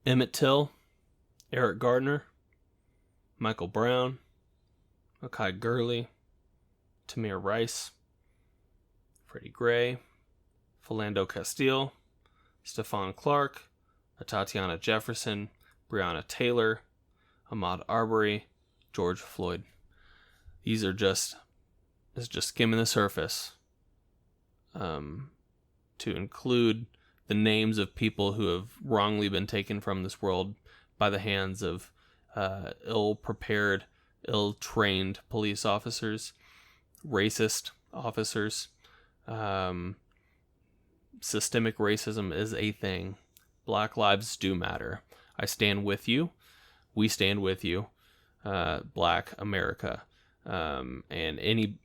Emmett Till, Eric Gardner, Michael Brown, Makai Gurley, Tamir Rice, Freddie Gray, Philando Castile, Stephon Clark, Tatiana Jefferson, Breonna Taylor, Ahmaud Arbery, George Floyd. These are just skimming the surface. To include the names of people who have wrongly been taken from this world by the hands of ill-prepared, ill-trained police officers, racist officers. Systemic racism is a thing. Black lives do matter. I stand with you. We stand with you, Black America. And any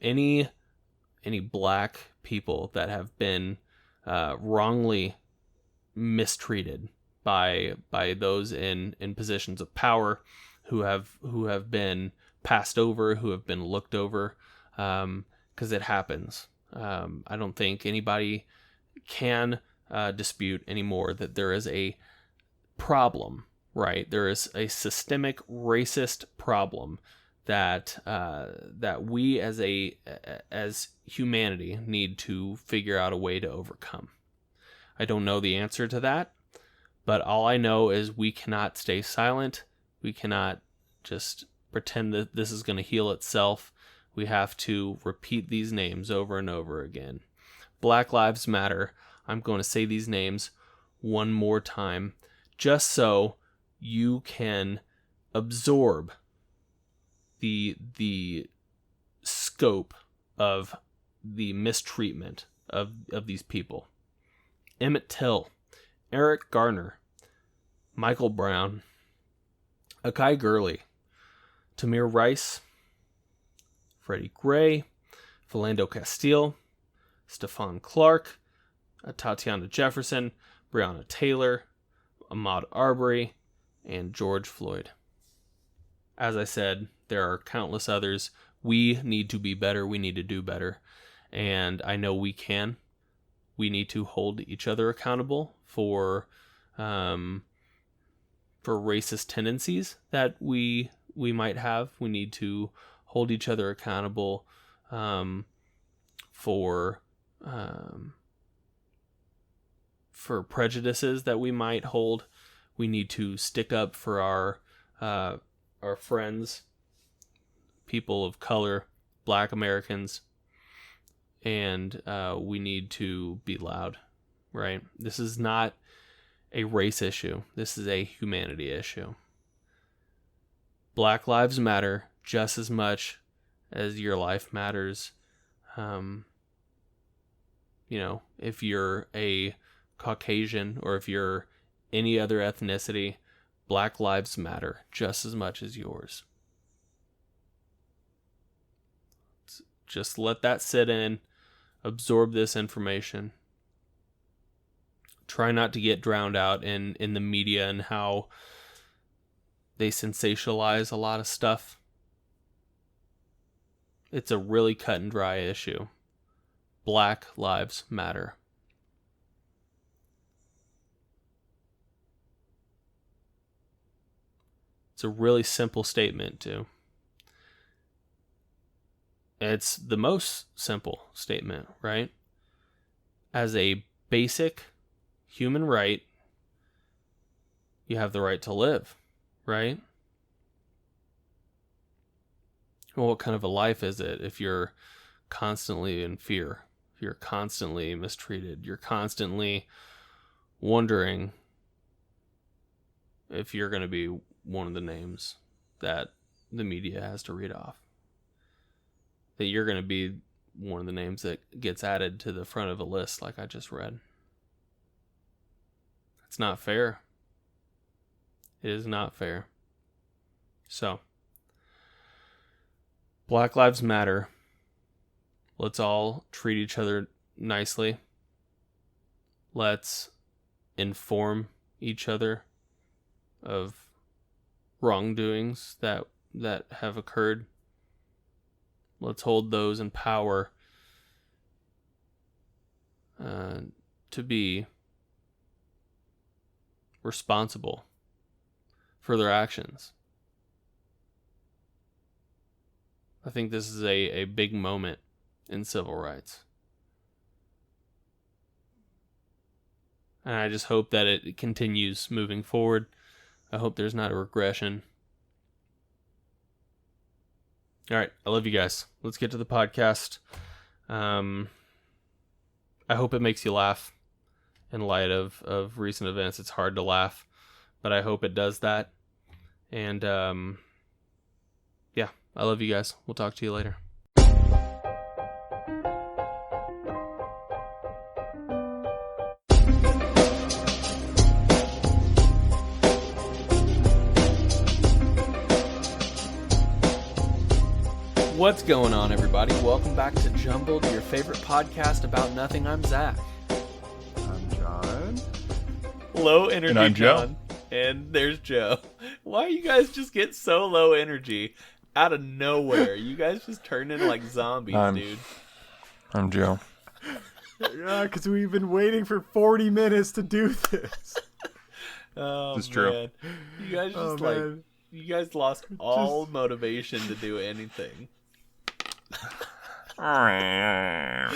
black people that have been wrongly mistreated by those in positions of power, who have been passed over, who have been looked over, because it happens. I don't think anybody can dispute anymore that there is a problem, right? There is a systemic racist problem that we as humanity need to figure out a way to overcome. I don't know the answer to that, but all I know is we cannot stay silent. We cannot just pretend that this is going to heal itself. We have to repeat these names over and over again. Black Lives Matter. I'm going to say these names one more time, just so you can absorb the scope of the mistreatment of these people. Emmett Till, Eric Garner, Michael Brown, Akai Gurley, Tamir Rice, Freddie Gray, Philando Castile, Stephon Clark, Tatiana Jefferson, Breonna Taylor, Ahmaud Arbery, and George Floyd. As I said, there are countless others. We need to be better. We need to do better. And I know we can. We need to hold each other accountable for racist tendencies that we might have. We need to hold each other accountable for prejudices that we might hold. We need to stick up for our friends, people of color, Black Americans, and we need to be loud, right? This is not a race issue. This is a humanity issue. Black lives matter just as much as your life matters. If you're a Caucasian or if you're any other ethnicity, Black lives matter just as much as yours. Just let that sit in. Absorb this information. Try not to get drowned out in the media and how they sensationalize a lot of stuff. It's a really cut and dry issue. Black lives matter. It's a really simple statement, too. It's the most simple statement, right? As a basic human right, you have the right to live, right? Well, what kind of a life is it if you're constantly in fear? If you're constantly mistreated? You're constantly wondering if you're going to be one of the names that the media has to read off. That you're going to be one of the names that gets added to the front of a list like I just read. It's not fair. It is not fair. So, Black Lives Matter. Let's all treat each other nicely. Let's inform each other of wrongdoings that have occurred. Let's hold those in power to be responsible for their actions. I think this is a big moment in civil rights. And I just hope that it continues moving forward. I hope there's not a regression. All right, I love you guys. Let's get to the podcast. I hope it makes you laugh in light of recent events. It's hard to laugh, but I hope it does that. And yeah, I love you guys. We'll talk to you later. What's going on, everybody? Welcome back to Jumbled, your favorite podcast about nothing. I'm Zach. I'm John. Low energy, And I'm John. Joe. And there's Joe. Why you guys just get so low energy out of nowhere? You guys just turn into like zombies, dude. I'm Joe. Yeah, because we've been waiting for 40 minutes to do this. Oh, It's true. man. You guys just man. you guys lost all motivation to do anything. All right,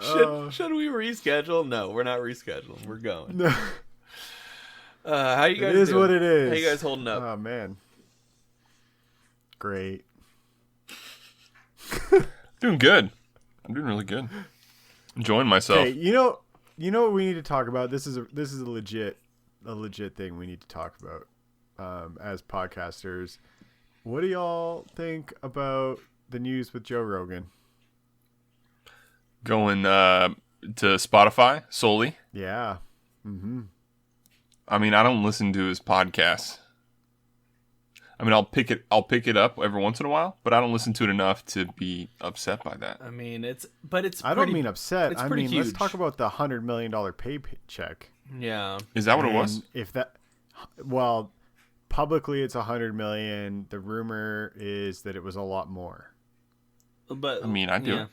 should we reschedule? No, we're not rescheduling. We're going. No. How you guys It is doing? what it is. How you guys holding up? Oh, man. Great. Doing good. I'm doing really good. Enjoying myself. Okay, you know what we need to talk about? This is a legit thing we need to talk about as podcasters. What do y'all think about the news with Joe Rogan? Going to Spotify solely. Yeah. Mm-hmm. I mean, I don't listen to his podcasts. I mean, I'll pick it up every once in a while, but I don't listen to it enough to be upset by that. I mean, I don't mean upset. I mean, huge. let's talk about the $100 million paycheck. Yeah. Is that what it was? If that, well, publicly it's $100 million. The rumor is that it was a lot more. But I mean, I do.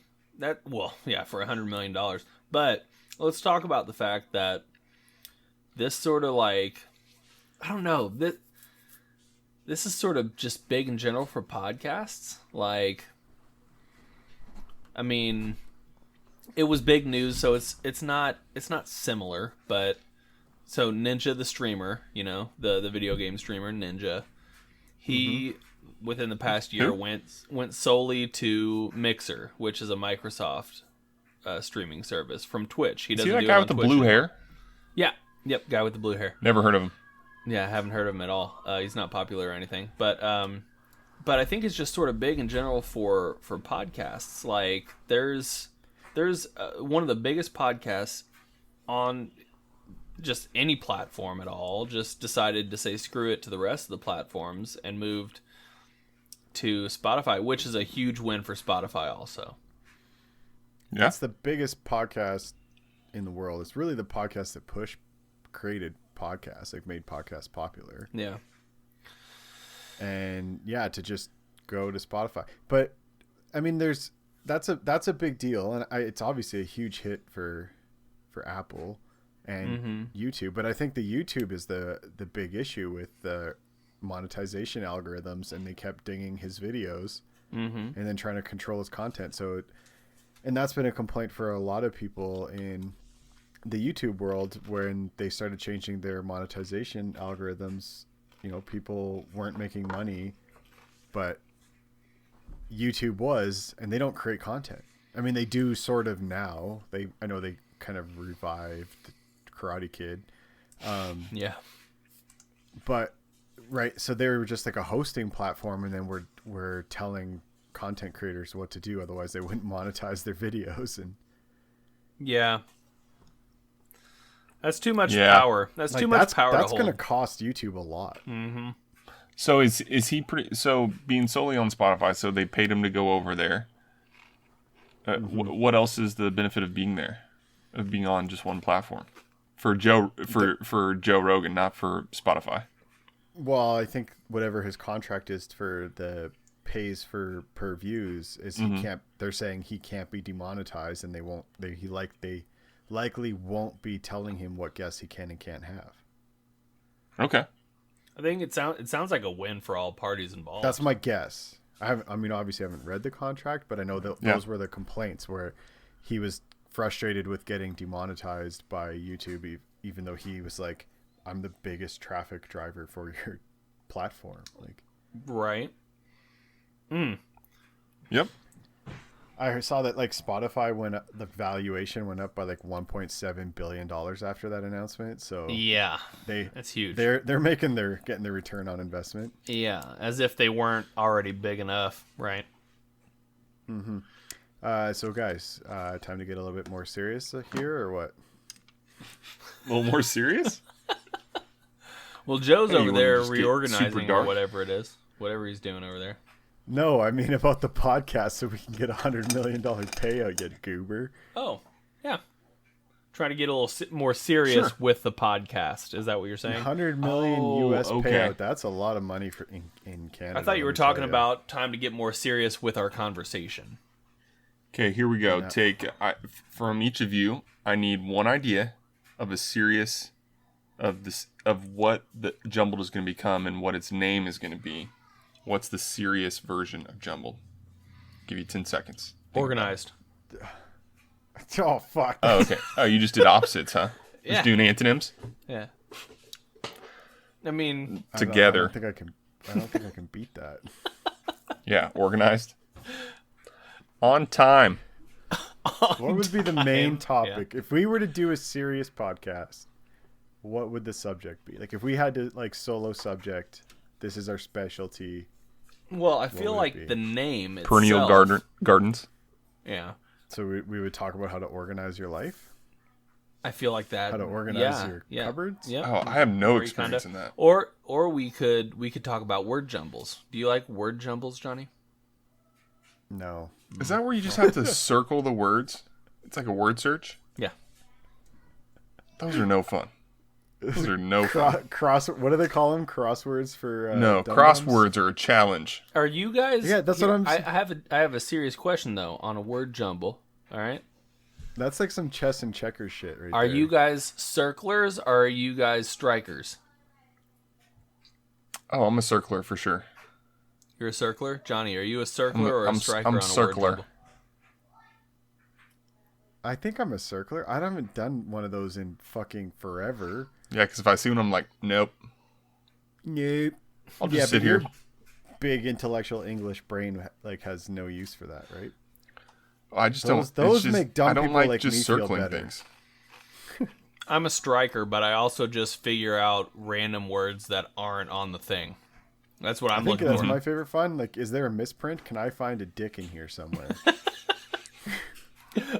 Yeah, for $100 million. But let's talk about the fact that this sort of like, I don't know, this is sort of just big in general for podcasts. Like, I mean, it was big news, so it's not similar, but so Ninja the streamer, the video game streamer Ninja, he within the past year went solely to Mixer, which is a Microsoft streaming service from Twitch. He doesn't See that do guy it on with the Twitch blue anymore. hair? Yeah. Yep, guy with the blue hair. Never heard of him. Yeah, I haven't heard of him at all. He's not popular or anything, but I think it's just sort of big in general for podcasts. Like there's one of the biggest podcasts on just any platform at all. Just decided to say screw it to the rest of the platforms and moved to Spotify, which is a huge win for Spotify also. Yeah. It's the biggest podcast in the world. It's really the podcast that created podcasts. They've made podcasts popular. Yeah. And yeah, to just go to Spotify. But I mean, that's a big deal, and it's obviously a huge hit for Apple and YouTube. But I think the YouTube is the big issue with the monetization algorithms, and they kept dinging his videos and then trying to control his content. And that's been a complaint for a lot of people in the YouTube world. When they started changing their monetization algorithms, people weren't making money, but YouTube was, and they don't create content. I mean, they do sort of now. I know they kind of revived Karate Kid. Yeah. But right, so they were just like a hosting platform, and then we're telling content creators what to do, otherwise they wouldn't monetize their videos. And yeah. That's too much power. That's too much power. That's going to cost YouTube a lot. Mm-hmm. So is he so being solely on Spotify? So they paid him to go over there. What else is the benefit of being there, of being on just one platform for Joe Rogan, not for Spotify? Well, I think whatever his contract is for the pays per views is he can't. They're saying he can't be demonetized, and they won't. They likely won't be telling him what guests he can and can't have. Okay. I think it sounds like a win for all parties involved. That's my guess. Obviously I haven't read the contract, but I know that those were the complaints where he was frustrated with getting demonetized by YouTube, even though he was like, I'm the biggest traffic driver for your platform. Like, right. Yep. I saw that like Spotify the valuation went up by like $1.7 billion after that announcement. So yeah, that's huge. They're getting their return on investment. Yeah, as if they weren't already big enough, right? Mm-hmm. So guys, time to get a little bit more serious here, or what? A little more serious? Well, Joe's over there just get reorganizing super or dark? whatever it is, whatever he's doing over there. No, I mean about the podcast, so we can get $100 million payout, you goober. Oh, yeah. Trying to get a little more serious with the podcast. Is that what you're saying? 100 million US okay. payout. That's a lot of money for in Canada. I thought you were let me tell talking ya. about time to get more serious with our conversation. Okay, here we go. Yeah. From each of you, I need one idea of of what the Jumbled is going to become and what its name is going to be. What's the serious version of Jumbled? Give you 10 seconds. Organized. Oh fuck. Oh, okay. Oh, you just did opposites, huh? Yeah. Just doing antonyms Yeah. I mean, together. I don't think I can beat that. Yeah, organized. On time. What would be the main topic if we were to do a serious podcast? What would the subject be? Like if we had to solo subject, this is our specialty. well, I feel would it like be? the name itself. Perennial gardens. Yeah. So we would talk about how to organize your life, I feel like that. how to organize your yeah. cupboards. Yeah. Oh, I have no Or you experience kinda- in that. Or we could talk about word jumbles. Do you like word jumbles, Johnny? No. Is that where you just have to circle the words? It's like a word search? Yeah. Those are no fun. Those are no fun. What do they call them? Crosswords for No, dum-dums? crosswords are a challenge. Are you guys? Yeah, that's what I'm I have a serious question though on a word jumble. All right. That's like some chess and checkers shit, right? Are there. you guys circlers or are you guys strikers? Oh, I'm a circler for sure. You're a circler, Johnny. Are you a circler or a I'm striker I'm on a circler. word jumble? I think I'm a circler. I haven't done one of those in fucking forever. Yeah, because if I see one, I'm like, nope. Nope. I'll just sit here. Your big intellectual English brain has no use for that, right? I just Those don't. it's just, make dumb I don't people like like just me feel circling better. things. I'm a striker, but I also just figure out random words that aren't on the thing. That's what I'm I think looking that's for. my favorite fun. Like, is there a misprint? Can I find a dick in here somewhere?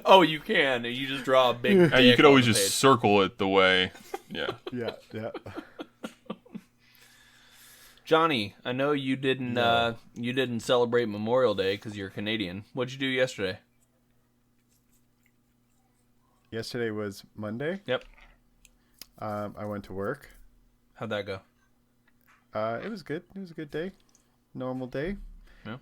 Oh, you can. You just draw a big. And you dick could always on the just page. circle it the way. Yeah. yeah. Johnny, I know you didn't celebrate Memorial Day because you're Canadian. What'd you do yesterday? Yesterday was Monday. Yep. I went to work. How'd that go? It was good. It was a good day. Normal day. Yeah.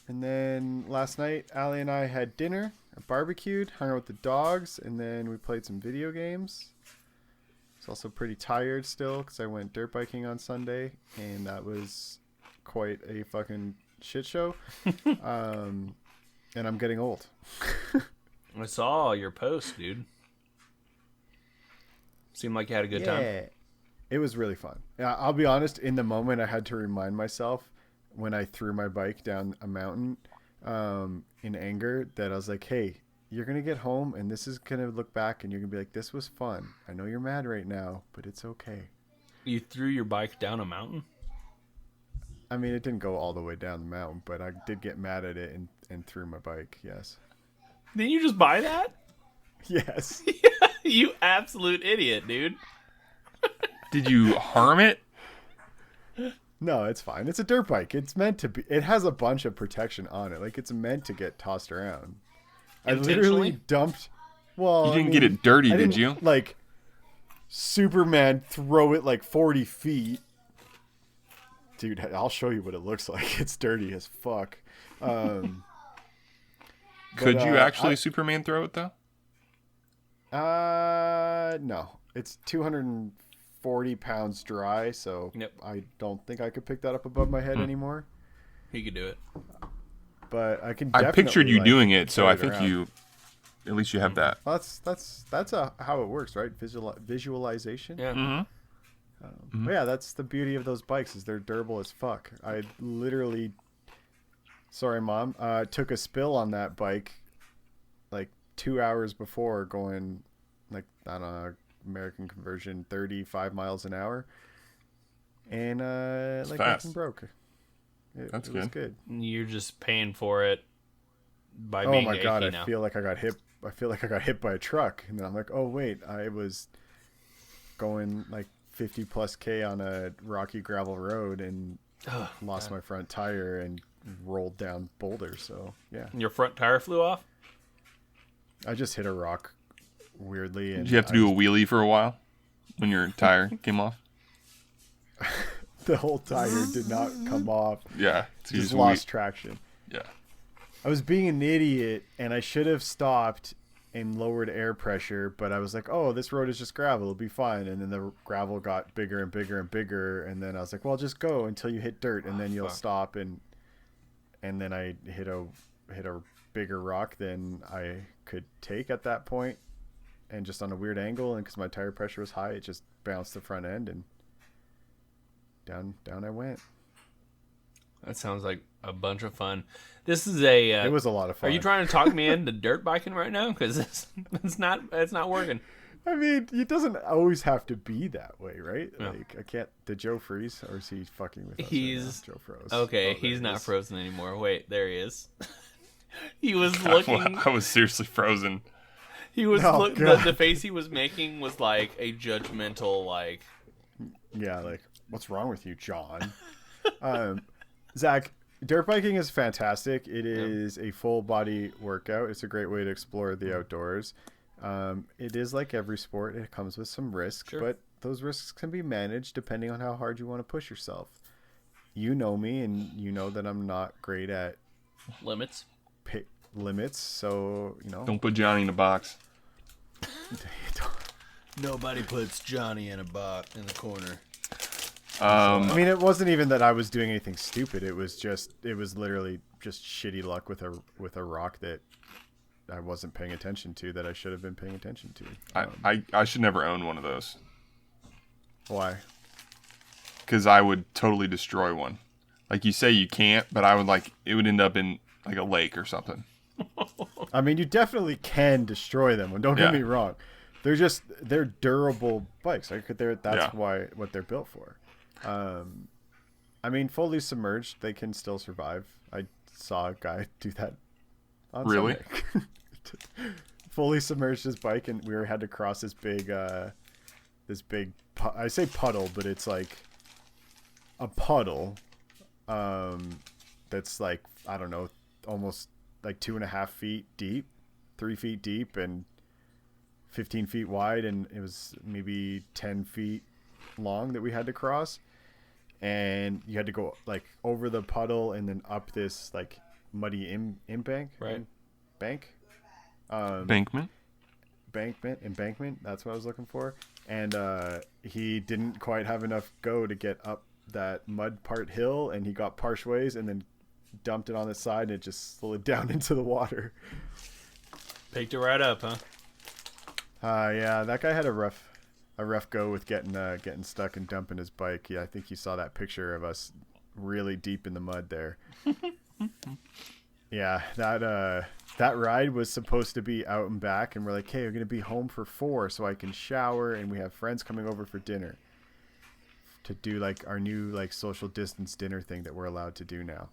And then last night, Allie and I had dinner, barbecued, hung out with the dogs, and then we played some video games. I was also pretty tired still because I went dirt biking on Sunday, and that was quite a fucking shit show. And I'm getting old. I saw your post, dude. Seemed like you had a good time. It was really fun. Yeah, I'll be honest, in the moment I had to remind myself when I threw my bike down a mountain in anger that I was like, hey, you're going to get home and this is going to look back and you're going to be like, this was fun. I know you're mad right now, but it's okay. You threw your bike down a mountain? I mean, it didn't go all the way down the mountain, but I did get mad at it and threw my bike. Yes. Didn't you just buy that? Yes. You absolute idiot, dude. Did you harm it? No, it's fine. It's a dirt bike. It's meant to be. It has a bunch of protection on it. Like, it's meant to get tossed around. I literally Intentionally? dumped. Well, You didn't get it dirty, I did didn't, you? Like, Superman throw it like 40 feet. Dude, I'll show you what it looks like. It's dirty as fuck. Could you actually I- Superman throw it though? No. It's 240 40 pounds dry, so Yep. I don't think I could pick that up above my head anymore. He could do it. But I can. I Definitely, pictured you like, doing it, so carry I it think around. at least you have that. Well, that's how it works, right? Visualization. Yeah. Mm-hmm. But yeah, that's the beauty of those bikes is they're durable as fuck. I literally, sorry mom, took a spill on that bike like 2 hours before going like on a American conversion 35 miles an hour, and like fast. nothing broke. That's it was good. good. You're just paying for it by Oh being my god, achy I now. feel like I got hit by a truck, and then I'm like, oh wait, I was going like 50 plus K on a rocky gravel road and lost my front tire and rolled down boulders. So yeah, Your front tire flew off? I just hit a rock weirdly. And Did you have to do a wheelie for a while when your tire came off? the whole tire did not come off. Yeah. So you Just lost traction. Yeah. I was being an idiot, and I should have stopped and lowered air pressure, but I was like, oh, this road is just gravel, it'll be fine. And then the gravel got bigger and bigger and bigger, and then I was like, well, just go until you hit dirt, and then you'll stop. And then I hit a bigger rock than I could take at that point, and just on a weird angle, and because my tire pressure was high, it just bounced the front end, and down I went. That sounds like a bunch of fun. This is a. It was a lot of fun. Are you trying to talk me into dirt biking right now? Because it's not working. I mean, it doesn't always have to be that way, right? No. Like, I can't. Did Joe freeze, or is he fucking with us? He's right now? Joe froze. okay. Oh, there He's he not is. frozen anymore. Wait, there he is. He was looking. I was seriously frozen. He was Oh, the God. face he was making was like a judgmental like. Yeah, like, what's wrong with you, John? Zach, dirt biking is fantastic. It is a full body workout. It's a great way to explore the outdoors. It is like every sport. It comes with some risks, Sure. but those risks can be managed depending on how hard you want to push yourself. You know me, and you know that I'm not great at Limits. limits, so Don't put Johnny in a box. Nobody puts Johnny in a box in the corner. I mean, it wasn't even that I was doing anything stupid. It was literally just shitty luck with a rock that I wasn't paying attention to, that I should have been paying attention to. I should never own one of those Why? because I would totally destroy one. Like you say, you can't, but I would it would end up in like a lake or something. I mean, you definitely can destroy them. Don't get Yeah. me wrong. They're durable bikes. Like that's Yeah. what they're built for. I mean, fully submerged, they can still survive. I saw a guy do that on Really? Sunday. Fully submerged his bike, and we had to cross this big I say puddle, but it's like a puddle that's like, I don't know, almost like 2.5 feet deep, 3 feet deep, and 15 feet wide, and it was maybe 10 feet long that we had to cross. And you had to go like over the puddle and then up this like muddy embankment. Embankment. That's what I was looking for. And he didn't quite have enough go to get up that mud part hill, and he got partial ways and then dumped it on the side, and it just slid down into the water. Picked it right up, huh? Yeah, that guy had a rough go with getting stuck and dumping his bike. Yeah, I think you saw that picture of us really deep in the mud there. Yeah, that ride was supposed to be out and back, and we're like, hey, we're gonna be home for 4 so I can shower, and we have friends coming over for dinner to do like our new like social distance dinner thing that we're allowed to do now.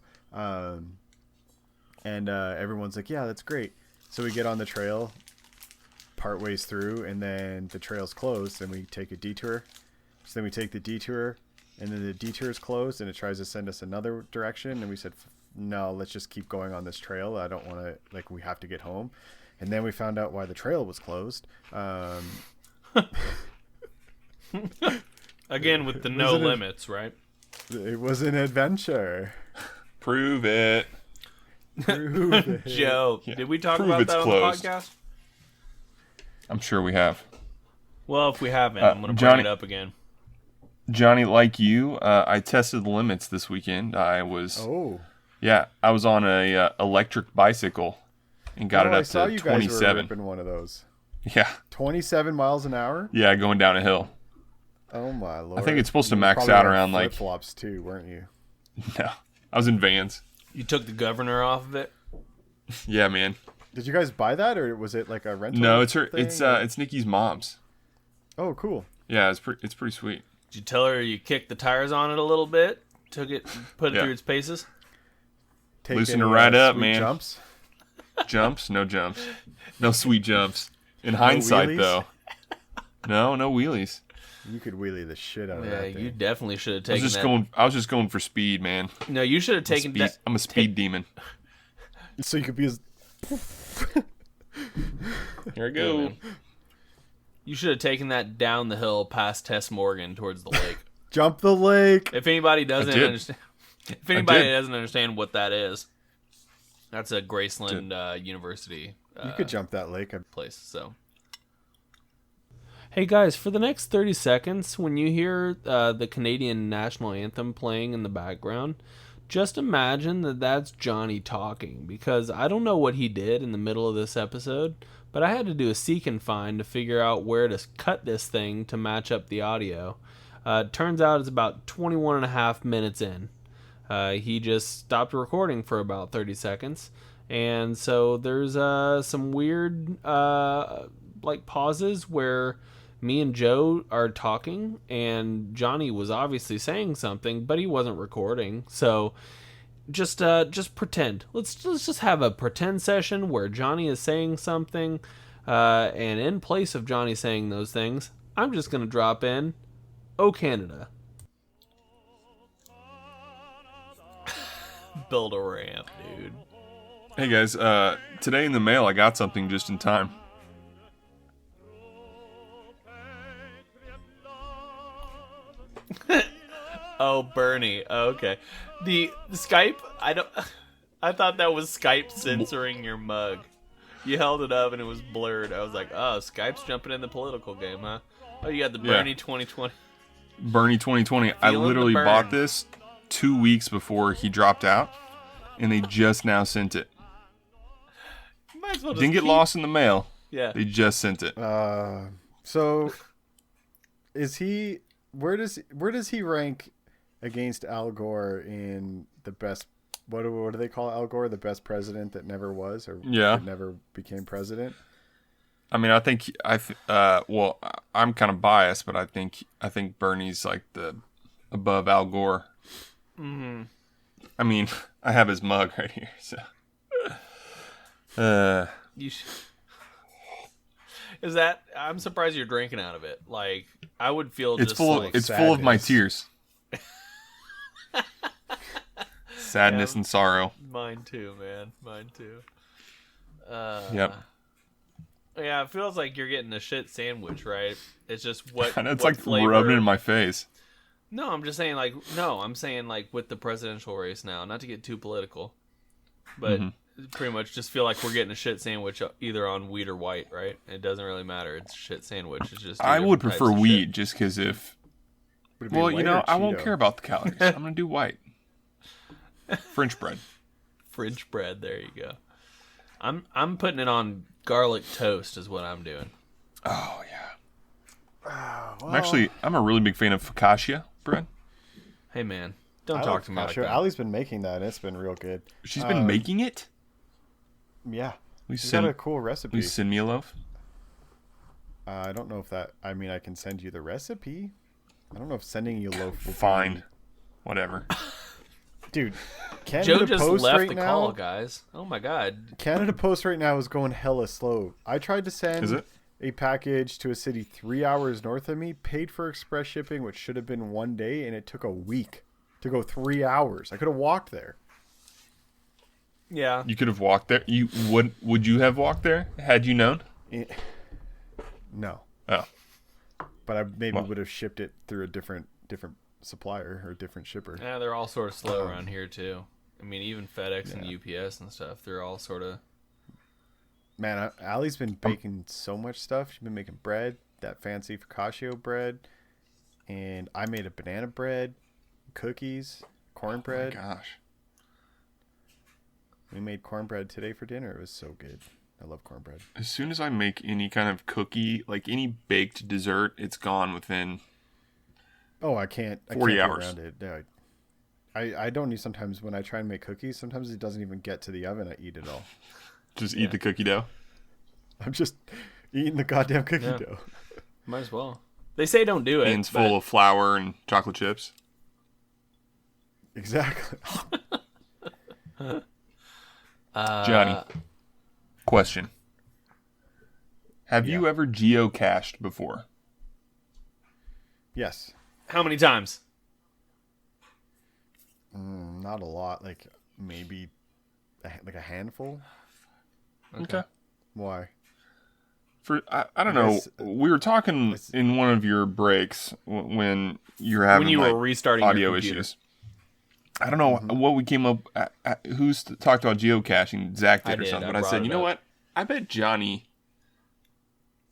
And everyone's like, yeah, that's great. So we get on the trail part ways through, and then the trail's closed, and we take a detour. So then we take the detour, and then the detour is closed, and it tries to send us another direction, and we said, no, let's just keep going on this trail. I don't want to, like, we have to get home. And then we found out why the trail was closed. Again, with the no limits, right? It was an adventure. Prove it. Prove it. Joe, Yeah. did we talk Prove about it's that on closed. the podcast? I'm sure we have. Well, if we haven't, I'm going to bring Johnny- it up again. Johnny, like you, I tested the limits this weekend. I was on a electric bicycle and got it up I saw to you 27. guys were ripping one of those. Yeah. 27 miles an hour? Yeah, going down a hill. Oh my lord! I think it's supposed to You max probably out had around like. flip-flops too, weren't you? No, I was in Vans. You took the governor off of it? Yeah, man. Did you guys buy that, or was it like a rental? No, it's her. thing, It's Nikki's mom's. Oh, cool. Yeah, it's pretty sweet. Did you tell her you kicked the tires on it a little bit? Took it, put it through its paces? Loosen her right up, sweet man. Jumps? Jumps? No jumps. No sweet jumps. In hindsight, wheelies? though. No wheelies. You could wheelie the shit out of Yeah, that thing. you definitely should have taken that. I was just going for speed, man. No, you should have taken that. I'm a speed demon. So you could be as... Here I go. You should have taken that down the hill past Tess Morgan towards the lake. Jump the lake! If anybody doesn't did. understand, doesn't understand what that is, that's a Graceland University. You could jump that lake. Place. So, hey guys, for the next 30 seconds, when you hear the Canadian national anthem playing in the background, just imagine that that's Johnny talking, because I don't know what he did in the middle of this episode, but I had to do a seek and find to figure out where to cut this thing to match up the audio. Turns out it's about 21 and a half minutes in. He just stopped recording for about 30 seconds. And so there's some weird like pauses where me and Joe are talking and Johnny was obviously saying something, but he wasn't recording. So just pretend. Let's just have a pretend session where Johnny is saying something, and in place of Johnny saying those things, I'm just gonna drop in "Oh Canada." Build a ramp, dude. Hey guys, today in the mail I got something just in time. Oh, Bernie. Oh, okay. The Skype. I thought that was Skype censoring your mug. You held it up and it was blurred. I was like, oh, Skype's jumping in the political game, huh? Oh, you got the Bernie 2020. Bernie 2020. I literally bought this 2 weeks before he dropped out, and they just now sent it. Might as well just Didn't get lost in the mail. Yeah. They just sent it. So is he... Where does he rank against Al Gore in the best? What do they call Al Gore? The best president that never was, or never became president. I mean, well, I'm kind of biased, but I think Bernie's like the above Al Gore. Mm-hmm. I mean, I have his mug right here, so. You should... Is that? I'm surprised you're drinking out of it. Like, I would feel it's just full. like It's full of my tears, sadness and sorrow. Mine too, man. Mine too. Yep. Yeah, it feels like you're getting a shit sandwich, right? It's just what. And it's what like flavor... rubbing it in my face. No, I'm just saying I'm saying with the presidential race now. Not to get too political, but. Mm-hmm. Pretty much just feel like we're getting a shit sandwich either on wheat or white, right? It doesn't really matter. It's a shit sandwich. It's just I would prefer wheat just because well, I won't care about the calories. I'm going to do white. French bread. French bread. There you go. I'm putting it on garlic toast is what I'm doing. Oh, yeah. Well, I'm a really big fan of focaccia bread. Hey, man. Don't talk to me like that. Allie's been making that, and it's been real good. She's been making it? Yeah. She's got a cool recipe. Will you send me a loaf? I don't know if that... I mean, I can send you the recipe. I don't know if sending you a loaf... Fine. Whatever. Dude, Joe just left the call, guys. Oh, my God. Canada Post right now is going hella slow. I tried to send a package to a city 3 hours north of me, paid for express shipping, which should have been 1 day, and it took a week to go 3 hours. I could have walked there. Yeah. You could have walked there. Would you have walked there had you known? No. Oh. But I maybe would have shipped it through a different supplier or a different shipper. Yeah, they're all sort of slow around here too. I mean, even FedEx and UPS and stuff, they're all sort of... Man, Allie's been baking so much stuff. She's been making bread, that fancy focaccia bread. and I made a banana bread, cookies, cornbread. Oh my gosh. We made cornbread today for dinner. It was so good. I love cornbread. As soon as I make any kind of cookie, like any baked dessert, it's gone within Oh, I can't 40 get hours. around it. No, I don't need sometimes when I try and make cookies, sometimes it doesn't even get to the oven. I eat it all. Just eat the cookie dough. I'm just eating the goddamn cookie dough. Might as well. They say don't do it. Hands full of flour and chocolate chips. Exactly. Johnny, question. Have you ever geocached before? Yes. How many times? Not a lot. Like maybe like a handful. Okay. Why? I don't know. We were talking in one of your breaks when you were having were restarting audio your computer. issues. I don't know what we came up. Who's talked about geocaching? Zach did or something. But I said, you know what? I bet Johnny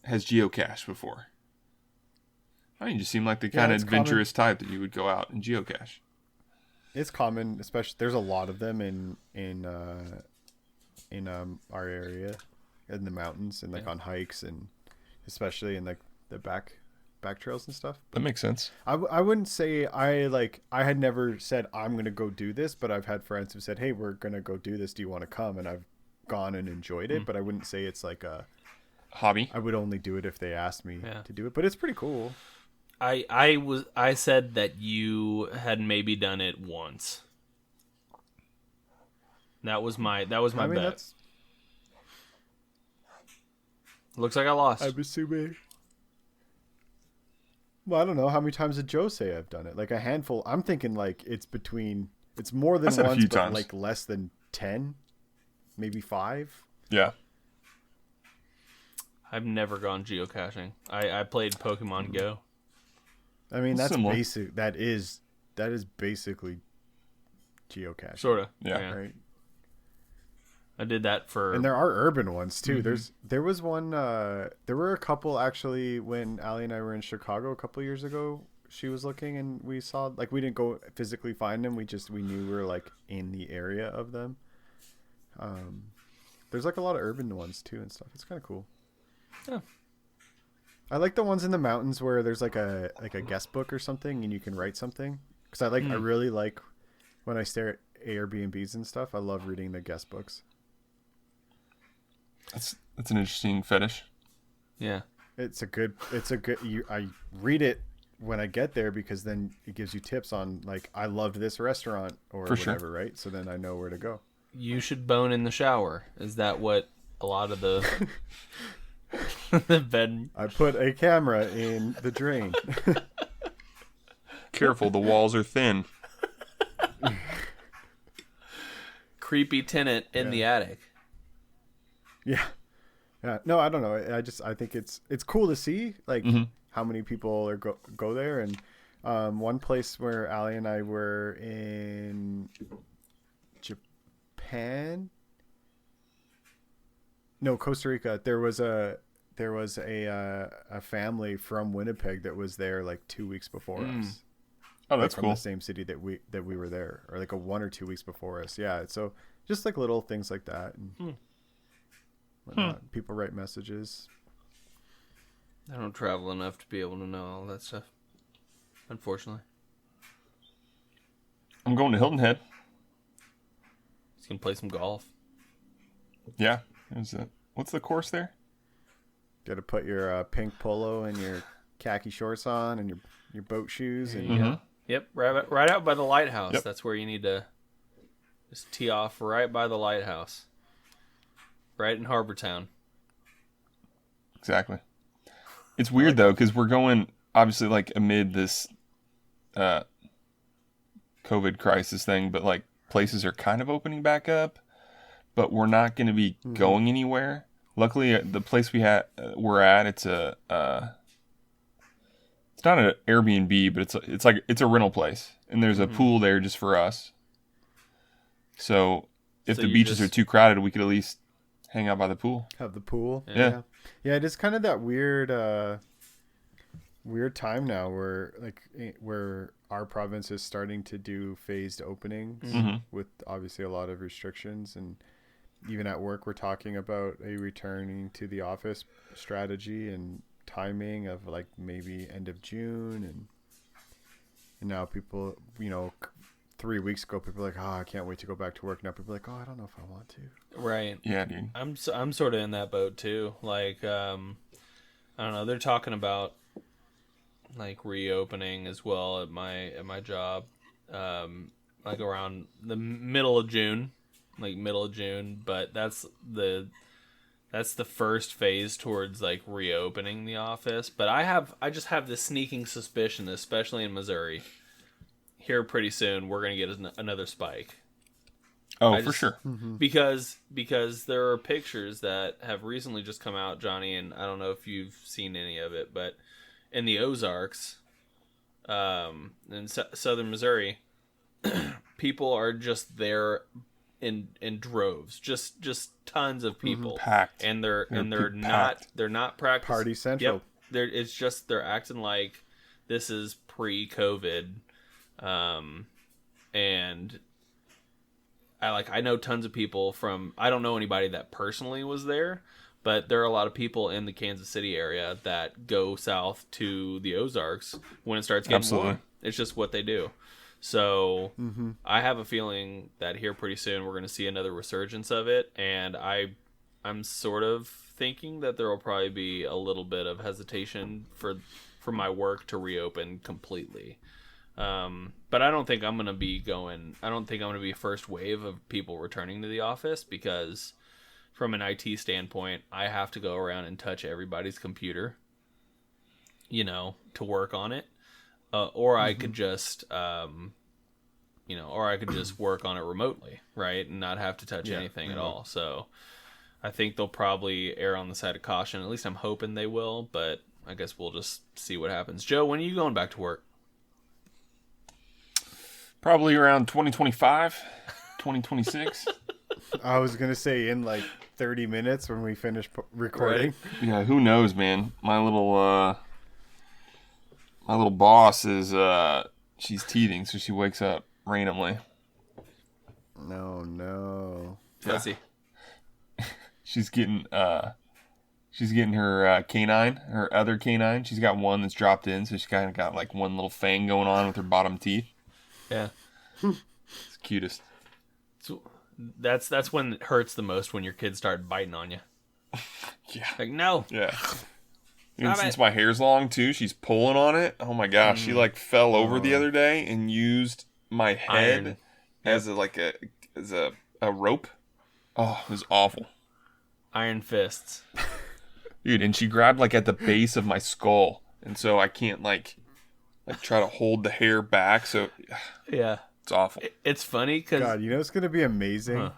has geocached before. I mean, you just seem like the kind of adventurous type that you would go out and geocache. It's common, especially there's a lot of them in our area, in the mountains and like on hikes, and especially in like the back trails and stuff. That makes sense. I wouldn't say I had never said I'm gonna go do this, but I've had friends who said, hey, we're gonna go do this, do you want to come? And I've gone and enjoyed it, but I wouldn't say it's like a hobby. I would only do it if they asked me to do it, but it's pretty cool. I said that you had maybe done it once. That was my bet. Looks like I lost. I'm assuming. Well, I don't know. How many times did Joe say I've done it? Like a handful. I'm thinking like it's more than once, but times. Like less than 10, maybe 5. Yeah. I've never gone geocaching. I played Pokemon Go. I mean, that's similar. basic. That is basically geocaching. Sort of. Yeah. Right. I did that for. And there are urban ones too. There was one. There were a couple actually when Allie and I were in Chicago a couple years ago. She was looking and we saw, like, we didn't go physically find them. We knew we were like in the area of them. There's like a lot of urban ones too and stuff. It's kind of cool. Yeah. I like the ones in the mountains where there's like a guest book or something and you can write something. Because I really like when I stare at Airbnbs and stuff. I love reading the guest books. That's an interesting fetish. Yeah. I read it when I get there because then it gives you tips on like, I loved this restaurant or whatever, right? So then I know where to go. You should bone in the shower. Is that what a lot of the the bed? I put a camera in the drain. Careful, the walls are thin. Creepy tenant in the attic. Yeah. No, I don't know. I think it's cool to see like how many people are go there. And one place where Allie and I were in Japan. No, Costa Rica. There was a family from Winnipeg that was there like 2 weeks before us. Oh, that's from cool. the same city that we were there, or like 1 or 2 weeks before us. Yeah. So just like little things like that. And whatnot. People write messages. I don't travel enough to be able to know all that stuff, unfortunately. I'm going to Hilton Head. Just gonna play some golf. Yeah. What's the course there? Got to put your pink polo and your khaki shorts on and your boat shoes. And Yeah. Yep, right out by the lighthouse. Yep. That's where you need to just tee off right by the lighthouse. Right in Harbor Town. Exactly. It's weird though, because we're going obviously like amid this COVID crisis thing, but like places are kind of opening back up, but we're not going to be going anywhere. Luckily, the place we're at, it's not an Airbnb, but it's a rental place, and there's a pool there just for us. So if the beaches are too crowded, we could at least hang out by the pool. have the pool. Yeah. Yeah, it is kind of that weird weird time now where our province is starting to do phased openings with obviously a lot of restrictions, and even at work we're talking about a returning to the office strategy and timing of like maybe end of June, and now people, 3 weeks ago people were like, oh, I can't wait to go back to work. Now people are like, oh, I don't know if I want to. Right. Yeah, dude. I'm sort of in that boat too. Like, I don't know. They're talking about like reopening as well at my job, like around the middle of June, But that's the first phase towards like reopening the office. But I just have this sneaking suspicion, especially in Missouri, here pretty soon we're gonna get another spike. Oh, for sure. Because there are pictures that have recently just come out, Johnny, and I don't know if you've seen any of it, but in the Ozarks, in southern Missouri, people are just there in droves, just tons of people, packed, and they're not practicing. Party Central. Yep, they're acting like this is pre-COVID, and I know tons of people from. I don't know anybody that personally was there, but there are a lot of people in the Kansas City area that go south to the Ozarks when it starts getting warm. It's just what they do. So I have a feeling that here pretty soon we're going to see another resurgence of it, and I'm sort of thinking that there will probably be a little bit of hesitation for my work to reopen completely. But I don't think I'm going to be a first wave of people returning to the office, because from an IT standpoint, I have to go around and touch everybody's computer, to work on it. Or I could just, work on it remotely, right? And not have to touch anything at all. So I think they'll probably err on the side of caution. At least I'm hoping they will, but I guess we'll just see what happens. Joe, when are you going back to work? Probably around 2025, 2026. I was going to say in like 30 minutes when we finish recording. Right. Yeah, who knows, man? My little boss is she's teething, so she wakes up randomly. No. Fuzzy. She's getting her canine, her other canine. She's got one that's dropped in, so she's kind of got like one little fang going on with her bottom teeth. Yeah. It's cutest. So that's when it hurts the most, when your kids start biting on you. Yeah. Like, no. Yeah. And since my hair's long too, she's pulling on it. Oh my gosh, she like fell over the other day and used my head as a rope. Oh, it was awful. Iron fists. Dude, and she grabbed like at the base of my skull, and so I can't like try to hold the hair back, so yeah. It's awful. It's funny because... God, it's going to be amazing. Huh.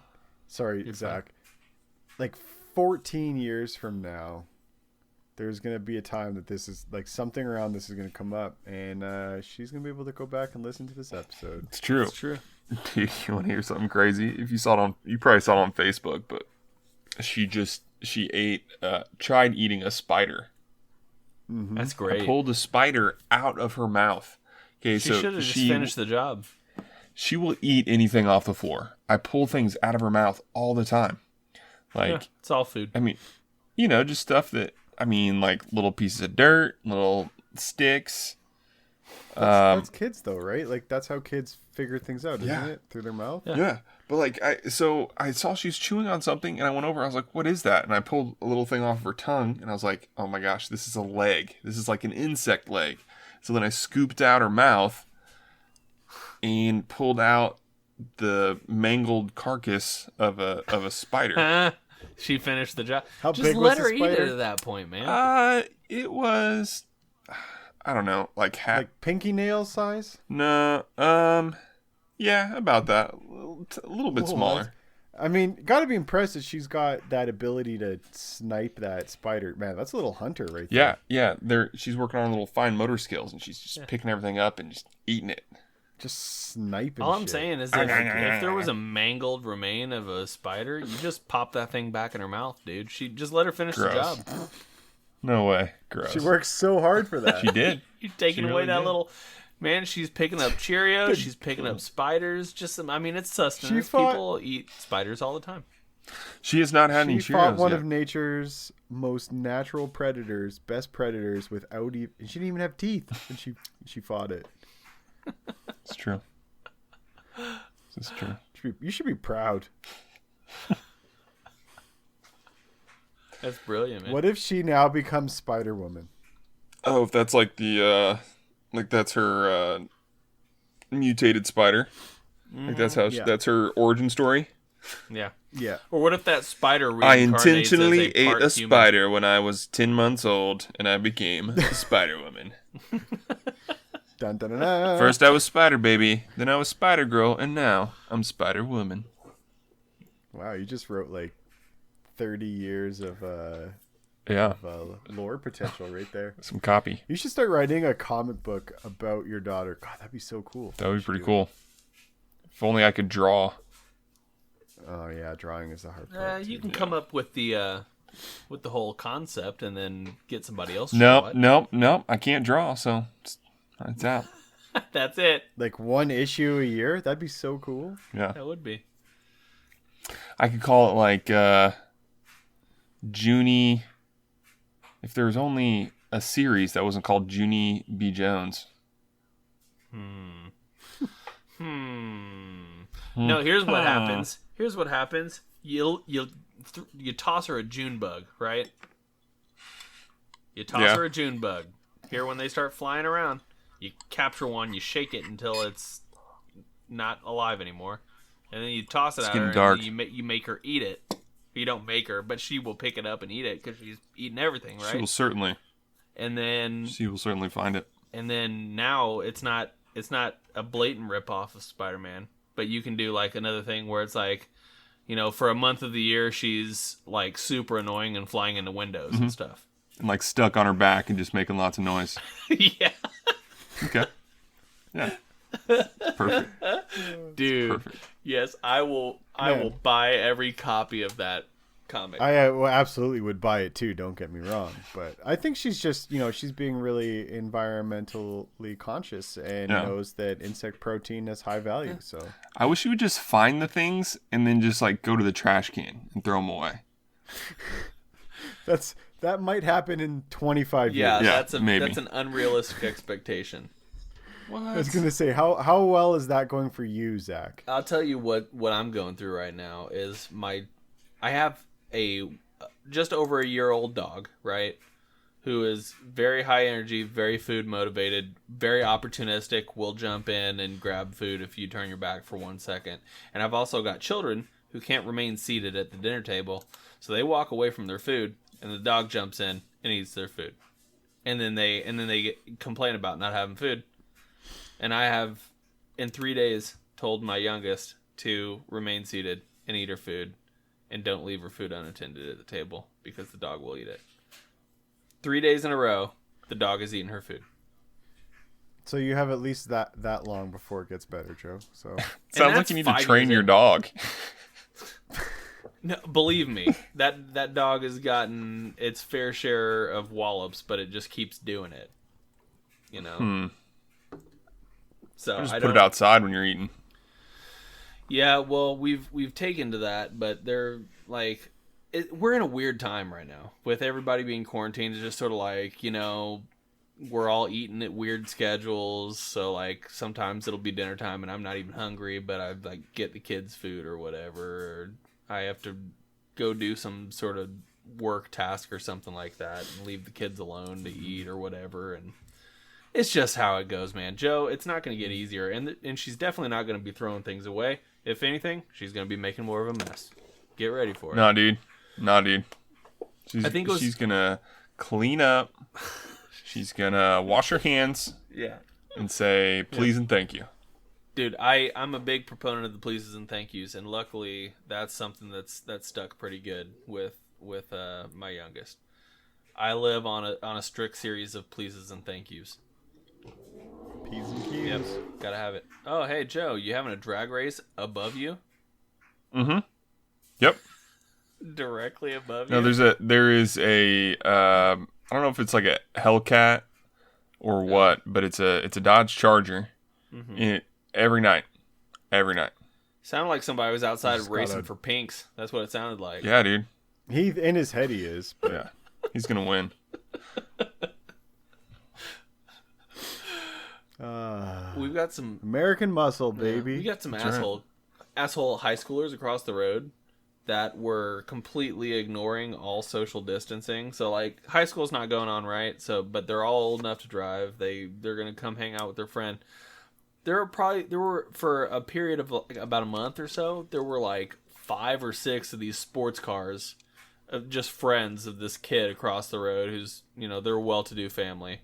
Sorry, Zach. Like 14 years from now, there's going to be a time that this is like something around this is going to come up, and she's going to be able to go back and listen to this episode. It's true. It's true. Dude, you want to hear something crazy? If you saw it you probably saw it on Facebook, but she tried eating a spider. Mm-hmm. That's great. I pulled a spider out of her mouth. Okay, she should have just finished the job. She will eat anything off the floor. I pull things out of her mouth all the time. Like, it's all food. I mean, just stuff that, like little pieces of dirt, little sticks. That's kids though, right? Like that's how kids figure things out, isn't it? Through their mouth. Yeah. But I saw she was chewing on something, and I went over. I was like, "What is that?" And I pulled a little thing off of her tongue, and I was like, "Oh my gosh, this is a leg. This is like an insect leg." So then I scooped out her mouth and pulled out the mangled carcass of a spider. She finished the job. How just big let was her the spider? eat it at that point, man. It was, I don't know, like pinky nail size. No, yeah, about that. A little bit smaller. Got to be impressed that she's got that ability to snipe that spider. Man, that's a little hunter right there. Yeah. She's working on little fine motor skills, and she's just picking everything up and just eating it. Just sniping. All I'm saying is, if there was a mangled remain of a spider, you just pop that thing back in her mouth, dude. She just let her finish the job. No way. Gross. She works so hard for that. She did. You're taking She away really that did. little... Man, she's picking up Cheerios. She's picking up spiders. Just some... I mean, it's sustenance. People eat spiders all the time. She has not had any She Cheerios fought one yet. of nature's most natural predators, best predators, without even... And she didn't even have teeth, and she fought it. It's true. It's true. You should be proud. That's brilliant, man. What if she now becomes Spider-Woman? Oh, if that's like the like that's her mutated spider. Like that's how that's her origin story. Yeah. Yeah. Or what if that spider I reincarnates intentionally as a ate part a human? spider when I was 10 months old and I became a Spider Woman. Dun, dun, dun, dun. First I was Spider Baby, then I was Spider Girl, and now I'm Spider Woman. Wow, you just wrote like 30 years of Yeah, lore potential right there. some copy. You should start writing a comic book about your daughter. God, that'd be so cool. That would be pretty cool. If only I could draw. Oh yeah, drawing is the hard part. You can come up with the whole concept and then get somebody else to Nope, draw it. nope. I can't draw, so it's out. That's it. Like one issue a year? That'd be so cool. Yeah, That would be. I could call it like Junie. If there was only a series that wasn't called Junie B. Jones. No, here's what happens. Here's what happens. You toss her a June bug, right? You toss her a June bug. Here, when they start flying around, you capture one, you shake it until it's not alive anymore, and then you toss it at her. dark. And you make her eat it. You don't make her, but she will pick it up and eat it because she's eating everything, right? She will certainly find it. And then now it's not a blatant ripoff of Spider-Man, but you can do like another thing where it's like, for a month of the year she's like super annoying and flying into windows and stuff. And like stuck on her back and just making lots of noise. Yeah, Okay. Yeah. Perfect. dude. Perfect. Yes, I will buy every copy of that comic. I absolutely would buy it too, don't get me wrong, but I think she's just she's being really environmentally conscious and knows that insect protein has high value. So I wish you would just find the things and then just like go to the trash can and throw them away. that might happen in 25 yeah, years. maybe. that's an unrealistic expectation. I was gonna say, how well is that going for you, Zach? I'll tell you what I'm going through right now is I have a just over a year old dog, right? Who is very high energy, very food motivated, very opportunistic, will jump in and grab food if you turn your back for 1 second. And I've also got children who can't remain seated at the dinner table, so they walk away from their food and the dog jumps in and eats their food. And then they complain about not having food. And I have, in 3 days, told my youngest to remain seated and eat her food and don't leave her food unattended at the table because the dog will eat it. 3 days in a row, the dog is eating her food. So you have at least that long before it gets better, Joe. So Sounds like you need to train your dog. No, believe me, that dog has gotten its fair share of wallops, but it just keeps doing it. So Just put it outside when you're eating. Yeah, well, we've taken to that, but they're like, we're in a weird time right now with everybody being quarantined. It's just sort of like, we're all eating at weird schedules. So like sometimes it'll be dinner time and I'm not even hungry, but I like get the kids food or whatever. Or I have to go do some sort of work task or something like that and leave the kids alone to eat or whatever. And it's just how it goes, man. Joe, it's not going to get easier. And she's definitely not going to be throwing things away. If anything, she's going to be making more of a mess. Get ready for it. No, dude. She's going to clean up. She's going to wash her hands. Yeah. And say, please and thank you. Dude, I'm a big proponent of the pleases and thank yous. And luckily, that's something that's stuck pretty good with my youngest. I live on a strict series of pleases and thank yous. P's and Q's. Yep, gotta have it. Oh, hey, Joe, you having a drag race above you? Mm-hmm. Yep. Directly above No, you? there is a I don't know if it's like a Hellcat or what, but it's a Dodge Charger. In it every night. Sounded like somebody was outside racing for pinks. That's what it sounded like. Yeah, dude. He in his head he is. But... Yeah, he's gonna win. We've got some American muscle, baby. We got some asshole high schoolers across the road that were completely ignoring all social distancing. So like high school's not going on right. So but they're all old enough to drive. They're gonna come hang out with their friend. There were for a period of like about a month or so. There were like 5 or 6 of these sports cars, of just friends of this kid across the road who's they're a well-to-do family,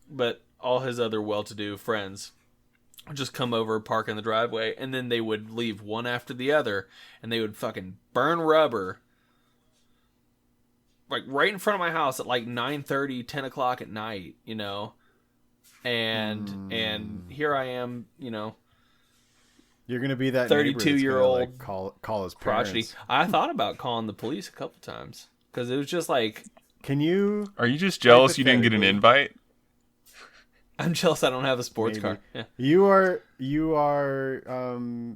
but all his other well-to-do friends would just come over, park in the driveway, and then they would leave one after the other, and they would fucking burn rubber like right in front of my house at like 9:30, 10 o'clock at night, and here I am, You're gonna be that 32-year-old like, call his prodigy. parents. I thought about calling the police a couple times because it was just like, Can you? Are you just jealous you didn't get an invite? I'm jealous I don't have a sports car. Yeah. You are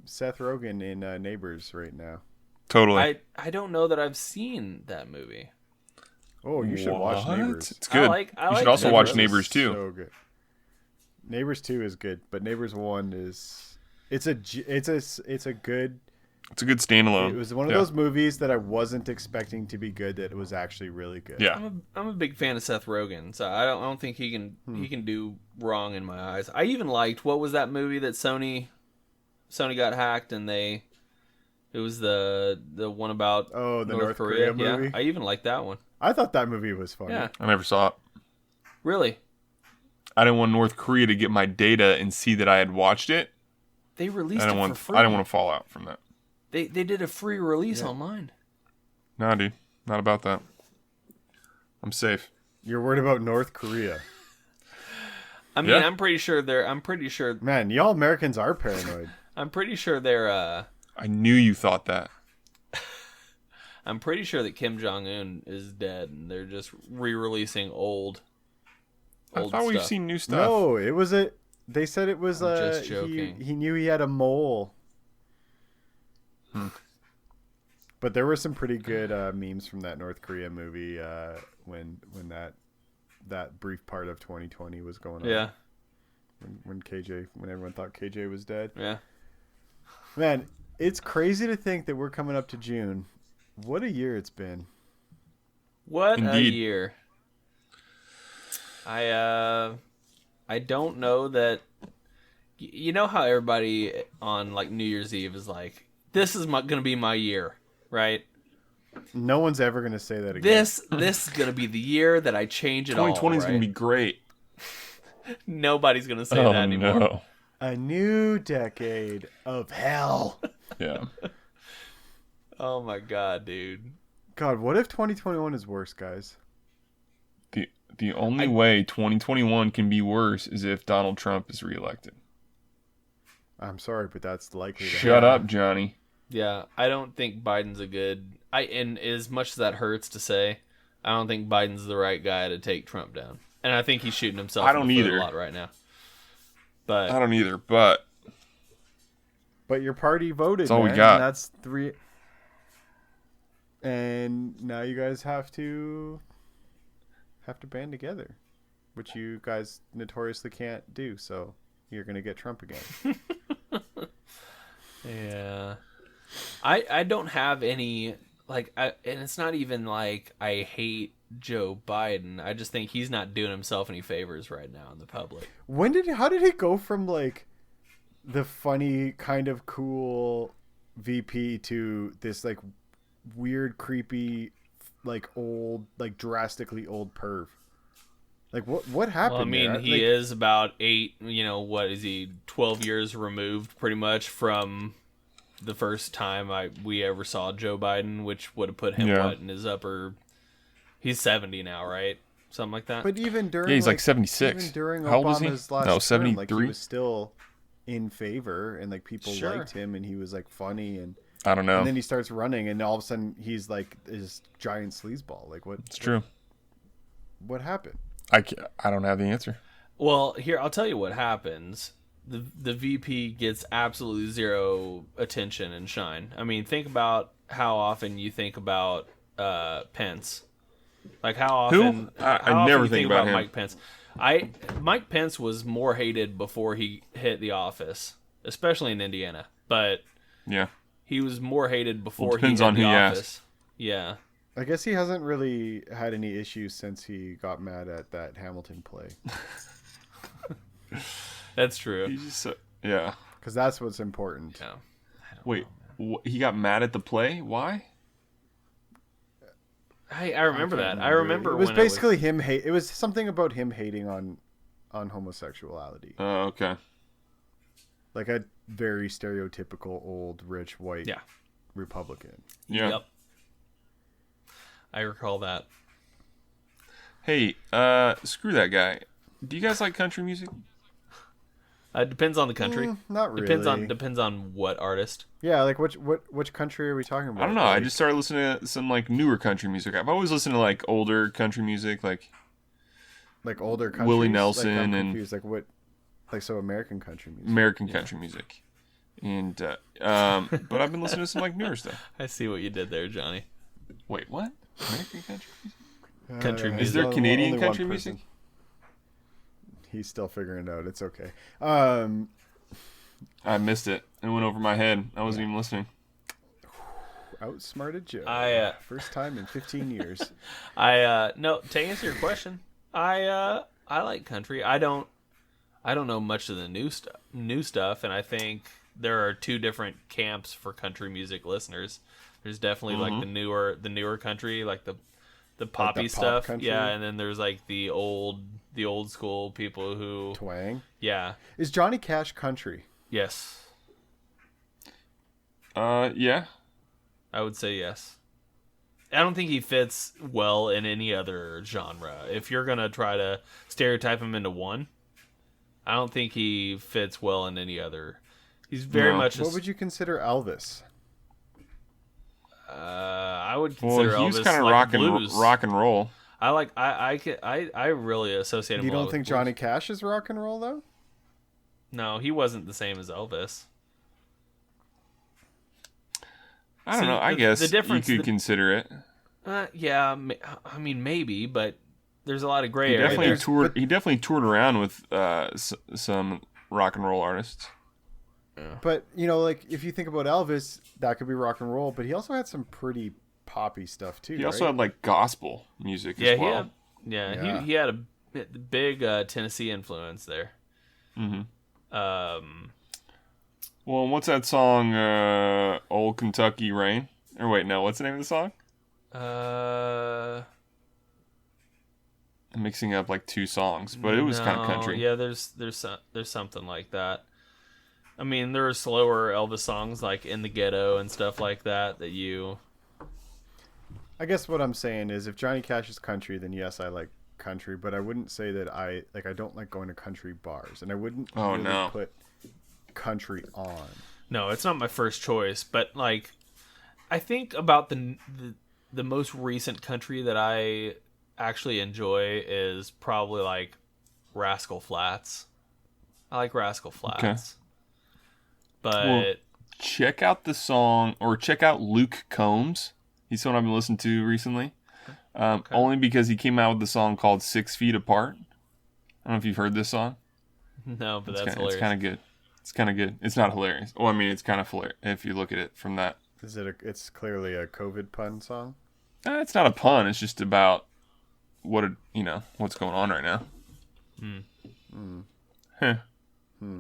Seth Rogen in Neighbors right now. Totally. I don't know that I've seen that movie. Oh, you should watch Neighbors. It's good. You should also watch Neighbors 2. So good. Neighbors 2 is good, but Neighbors 1 is it's a good. It's a good standalone. It was one of those movies that I wasn't expecting to be good. That it was actually really good. Yeah, I'm a big fan of Seth Rogen, so I don't think he can do wrong in my eyes. I even liked, what was that movie that Sony got hacked and it was the one about the North Korea movie. Yeah, I even liked that one. I thought that movie was funny. Yeah, I never saw it. Really? I didn't want North Korea to get my data and see that I had watched it. They released it for free. I didn't want to fall out from that. They did a free release online. Nah, dude. Not about that. I'm safe. You're worried about North Korea. I mean, I'm pretty sure. Man, y'all Americans are paranoid. I'm pretty sure they're. I knew you thought that. I'm pretty sure that Kim Jong-un is dead, and they're just re-releasing old I thought stuff. we've seen new stuff. No, it was They said it was. Just joking. He knew he had a mole. But there were some pretty good memes from that North Korea movie when that brief part of 2020 was going on. Yeah. When everyone thought KJ was dead. Yeah. Man, it's crazy to think that we're coming up to June. What a year it's been. What Indeed. a year. I don't know that. You know how everybody on like New Year's Eve is like, this is gonna be my year, right? No one's ever gonna say that again. This is gonna be the year that I change it all. 2020 is right? gonna be great. Nobody's gonna say that anymore. No. A new decade of hell. Yeah. Oh my god, dude. God, what if 2021 is worse, guys? The only way 2021 can be worse is if Donald Trump is reelected. I'm sorry, but that's likely to Shut up, Johnny. Yeah, I don't think Biden's a good. And as much as that hurts to say, I don't think Biden's the right guy to take Trump down. And I think he's shooting himself in the foot a lot right now. But I don't either, but your party voted. That's all we man, got. And that's 3. And now you guys have to band together, which you guys notoriously can't do. So you're gonna get Trump again. yeah, I don't have any and it's not even like I hate Joe Biden. I just think he's not doing himself any favors right now in the public. How did it go from like the funny kind of cool VP to this like weird creepy like old like drastically old perv? Like what happened? Well, I mean, there? he is about 8, what is he, 12 years removed pretty much from the first time we ever saw Joe Biden, which would have put him in his he's 70 now, right? Something like that. But even during he's like 76. Even during How old was he? Obama's last No, term, like, 73. he was still in favor and like people liked him and he was like funny and I don't know. And then he starts running and all of a sudden he's like this giant sleazeball. Like what? It's true. What happened? I don't have the answer. Well, here I'll tell you what happens. The VP gets absolutely zero attention and shine. I mean, think about how often you think about Pence. Like how often? Who? I never think about him. Mike Pence. Mike Pence was more hated before he hit the office, especially in Indiana. But yeah, he was more hated before he hit depends on the who you office. ask. Yeah. I guess he hasn't really had any issues since he got mad at that Hamilton play. That's true. He's just yeah. Because that's what's important. Yeah. Wait, he got mad at the play? Why? I remember that. I remember it was when basically him hate. It was something about him hating on homosexuality. Oh, okay. Like a very stereotypical old rich white Republican. Yeah. Yep. I recall that. Hey, screw that guy. Do you guys like country music? It depends on the country. Not really. Depends on what artist. Yeah, like which country are we talking about? I don't know. I just started listening to some like newer country music. I've always listened to like older country music, like older country. Willie Nelson I'm and confused. Like what? Like so American country music. American country music, and but I've been listening to some like newer stuff. I see what you did there, Johnny. Wait, what? American country music? Country music. Is there Canadian only country one music? person. He's still figuring it out. It's okay. I missed it. It went over my head. I wasn't even listening. Outsmarted Joe. First time in 15 years. No, to answer your question, I like country. I don't know much of the new stuff, and I think there are two different camps for country music listeners. There's definitely like the newer country, like the poppy stuff. Country? Yeah, and then there's like the old school people who twang. Yeah. Is Johnny Cash country? Yes. Yeah. I would say yes. I don't think he fits well in any other genre. If you're gonna try to stereotype him into one, I don't think he fits well in any other. He's very much. What would you consider Elvis? I would consider he was Elvis kind of like rock and roll. I really associate him. You don't with think Johnny Cash is rock and roll though? No, he wasn't the same as Elvis. I don't know. I guess the difference, you could consider it. Yeah, I mean maybe, but there's a lot of gray area. He definitely toured around with some rock and roll artists. But like if you think about Elvis, that could be rock and roll, but he also had some pretty poppy stuff too. He also had like gospel music as well. He had a big Tennessee influence there. Mm-hmm. Well, what's that song? "Old Kentucky Rain"? Or wait, no, what's the name of the song? I'm mixing up like two songs, but it was kind of country. Yeah, there's something like that. I mean, there are slower Elvis songs like "In the Ghetto" and stuff like that you. I guess what I'm saying is, if Johnny Cash is country, then yes, I like country, but I wouldn't say that I don't like going to country bars, and I wouldn't put country on. No, it's not my first choice, but like, I think about the most recent country that I actually enjoy is probably like Rascal Flatts. I like Rascal Flatts. Okay. But check out the song, or check out Luke Combs. He's someone I've been listening to recently. Only because he came out with the song called 6 Feet Apart. I don't know if you've heard this song. No, but that's hilarious. It's kind of good. It's kind of good. It's not hilarious. Well, I mean, it's kind of hilarious if you look at it from that. It's clearly a COVID pun song? It's not a pun. It's just about what's going on right now.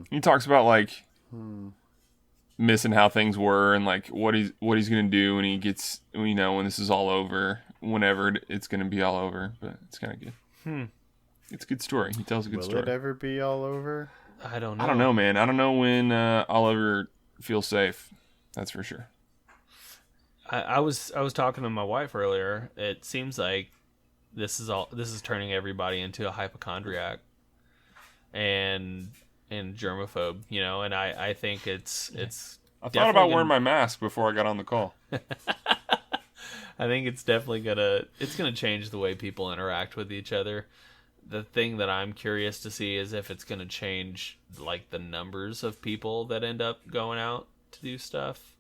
He talks about like missing how things were and like what he's gonna do when he gets when this is all over, whenever it's gonna be all over. But it's kind of good. It's a good story. He tells a good story. Will it ever be all over? I don't know. I don't know, man. I don't know when I'll ever feel safe. That's for sure. I was talking to my wife earlier. It seems like this is turning everybody into a hypochondriac and germaphobe, and I think it's I thought about wearing my mask before I got on the call. I think it's definitely gonna change the way people interact with each other. The thing that I'm curious to see is if it's gonna change like the numbers of people that end up going out to do stuff.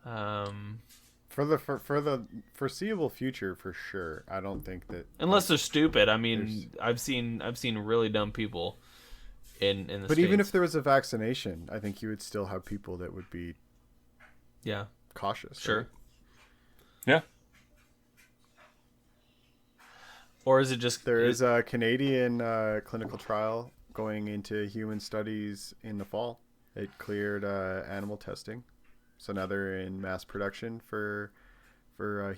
For the foreseeable future, for sure. I don't think that, unless they're stupid. I mean, I've seen really dumb people in the But States. even if there was a vaccination, I think you would still have people that would be cautious. Sure. Right? Yeah. Or is it just there is a Canadian clinical trial going into human studies in the fall. It cleared animal testing, so now they're in mass production for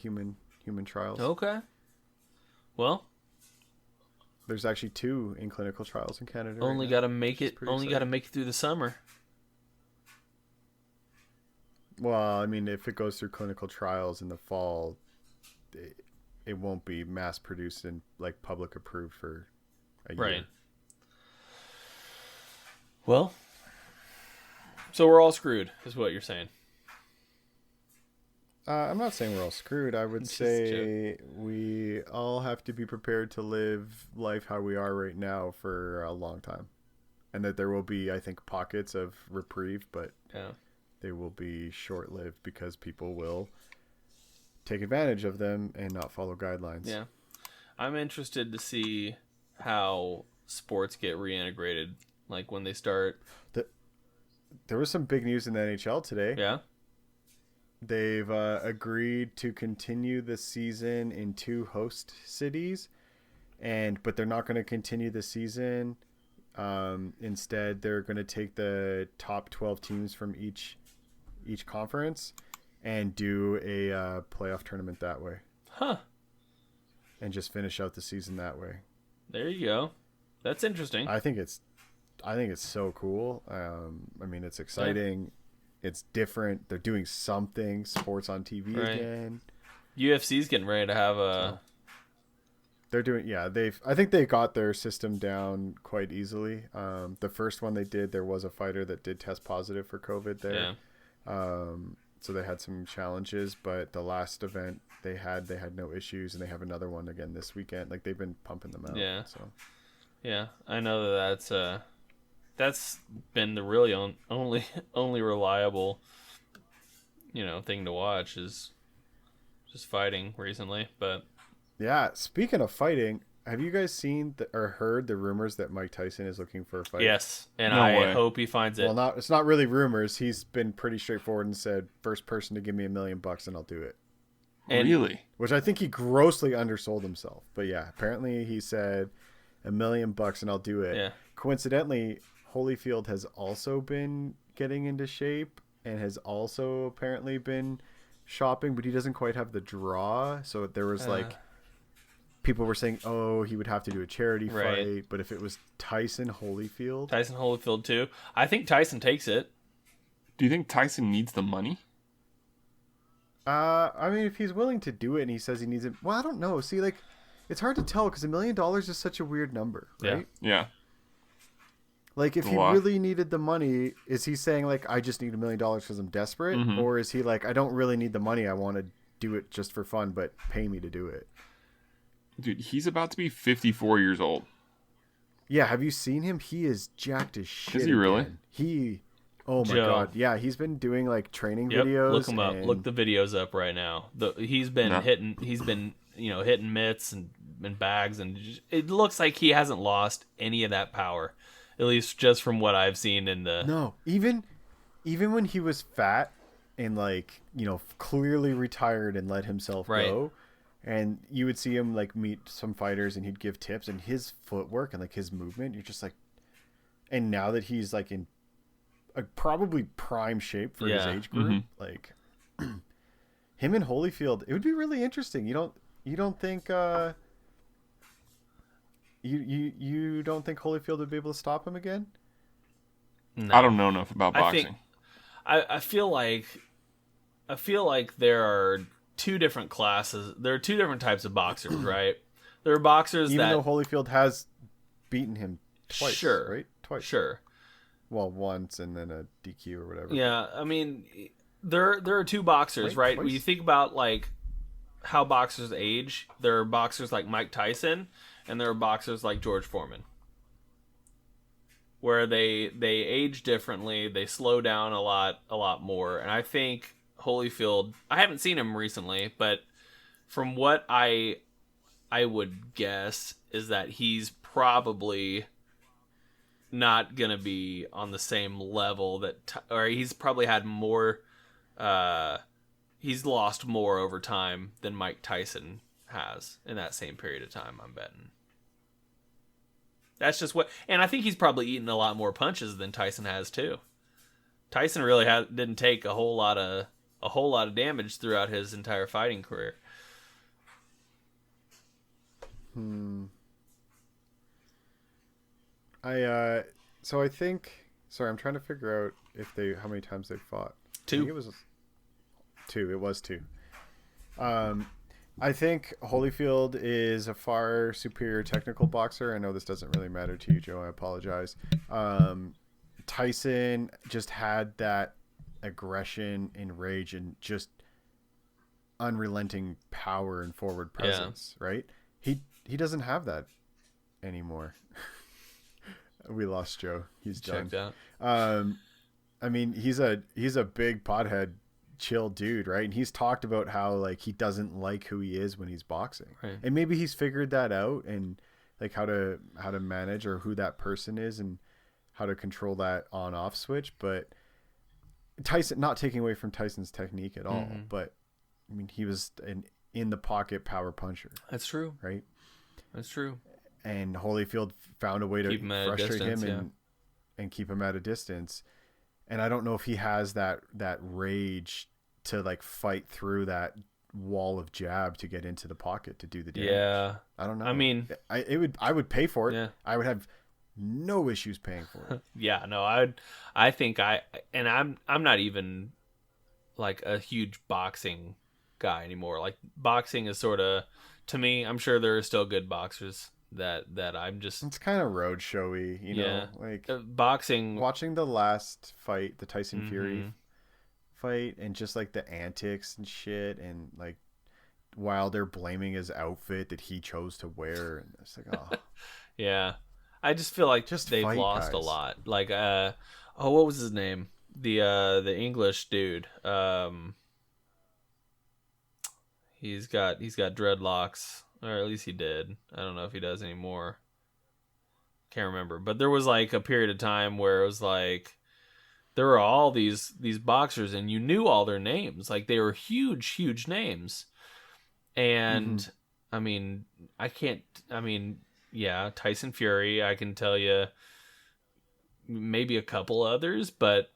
human trials. Okay. Well, there's actually 2 in clinical trials in Canada. Only got to make it. Only got to make it through the summer. Well, I mean, if it goes through clinical trials in the fall, it won't be mass produced and like public approved for a year. Right. Well, so we're all screwed, is what you're saying. I'm not saying we're all screwed. I would say we all have to be prepared to live life how we are right now for a long time, and that there will be, I think, pockets of reprieve, but they will be short-lived because people will take advantage of them and not follow guidelines. Yeah. I'm interested to see how sports get reintegrated, like when they start. There was some big news in the NHL today. Yeah. They've agreed to continue the season in 2 host cities, but they're not going to continue the season. Instead, they're going to take the top 12 teams from each conference and do a playoff tournament that way. Huh. And just finish out the season that way. There you go. That's interesting. I think it's so cool. I mean, it's exciting. Yeah. It's different. They're doing something. Sports on TV again. UFC's getting ready to have a. They're doing. Yeah, I think they got their system down quite easily. The first one they did, there was a fighter that did test positive for COVID there. Yeah. So they had some challenges, but the last event they had no issues, and they have another one again this weekend. Like, they've been pumping them out. Yeah. So. Yeah, I know that's been the really only reliable, thing to watch is just fighting recently. But yeah, speaking of fighting, have you guys seen or heard the rumors that Mike Tyson is looking for a fight? Yes, and I hope he finds it. Well, it's not really rumors. He's been pretty straightforward and said, first person to give me $1 million and I'll do it. And, really? Which I think he grossly undersold himself. But yeah, apparently he said $1 million and I'll do it. Yeah. Coincidentally, Holyfield has also been getting into shape and has also apparently been shopping, but he doesn't quite have the draw. So there was people were saying, oh, he would have to do a charity fight. But if it was Tyson Holyfield too. I think Tyson takes it. Do you think Tyson needs the money? I mean, if he's willing to do it and he says he needs it, well, I don't know. See, like, it's hard to tell because $1 million is such a weird number, right? Yeah. Like, if he really needed the money, is he saying, like, I just need $1 million because I'm desperate? Mm-hmm. Or is he like, I don't really need the money. I want to do it just for fun, but pay me to do it? Dude, he's about to be 54 years old. Yeah, have you seen him? He is jacked as shit. Is he really? Oh my God. Yeah, he's been doing, like, training videos. Look him up. Look the videos up right now. He's been hitting mitts and bags, and it looks like he hasn't lost any of that power. At least just from what I've seen in the... No, even when he was fat and, like, clearly retired and let himself go, and you would see him, like, meet some fighters and he'd give tips, and his footwork and, like, his movement, you're just like... And now that he's, like, in a probably prime shape for his age group, like, him and Holyfield, it would be really interesting. You don't think... You don't think Holyfield would be able to stop him again? No. I don't know enough about boxing. I feel like there are 2 different classes. There are 2 different types of boxers, right? There are boxers even though Holyfield has beaten him twice, sure, right? Twice. Sure. Well, once and then a DQ or whatever. Yeah, I mean, there are 2 boxers, right? When you think about, like, how boxers age, there are boxers like Mike Tyson, and there are boxers like George Foreman, where they age differently, they slow down a lot more. And I think Holyfield, I haven't seen him recently, but from what I would guess is that he's probably not gonna be on the same level or he's probably had more. He's lost more over time than Mike Tyson has in that same period of time, I'm betting. That's just what, and I think he's probably eaten a lot more punches than Tyson has too. Tyson really didn't take a whole lot of damage throughout his entire fighting career. So I think. Sorry, I'm trying to figure out how many times they fought. 2. I think it was 2. It was 2. I think Holyfield is a far superior technical boxer. I know this doesn't really matter to you, Joe. I apologize. Tyson just had that aggression and rage and just unrelenting power and forward presence, right? He doesn't have that anymore. We lost Joe. He's done. Checked out. I mean, he's a big pothead, chill dude, right? And he's talked about how like he doesn't like who he is when he's boxing, right. And maybe he's figured that out and like how to manage or who that person is and how to control that on-off switch. But Tyson, not taking away from Tyson's technique at all, but I mean, he was an in the pocket power puncher. That's true, right? That's true. And Holyfield found a way to frustrate him and keep him at a distance. And I don't know if he has that rage to like fight through that wall of jab to get into the pocket to do the damage. Yeah, I don't know. I mean, I would pay for it. Yeah. I would have no issues paying for it. Yeah, no, I'm not even like a huge boxing guy anymore. Like boxing is sort of, to me, I'm sure there are still good boxers that I'm just, it's kind of road showy, you know, like boxing. Watching the last fight, the Tyson Fury fight, and just like the antics and shit, and like Wilder blaming his outfit that he chose to wear, and it's like, oh yeah, I just feel like they've lost a lot. Like what was his name, the English dude, he's got dreadlocks. Or at least he did. I don't know if he does anymore. Can't remember. But there was like a period of time where it was like there were all these boxers and you knew all their names. Like they were huge names. And I mean, Tyson Fury, I can tell you maybe a couple others, but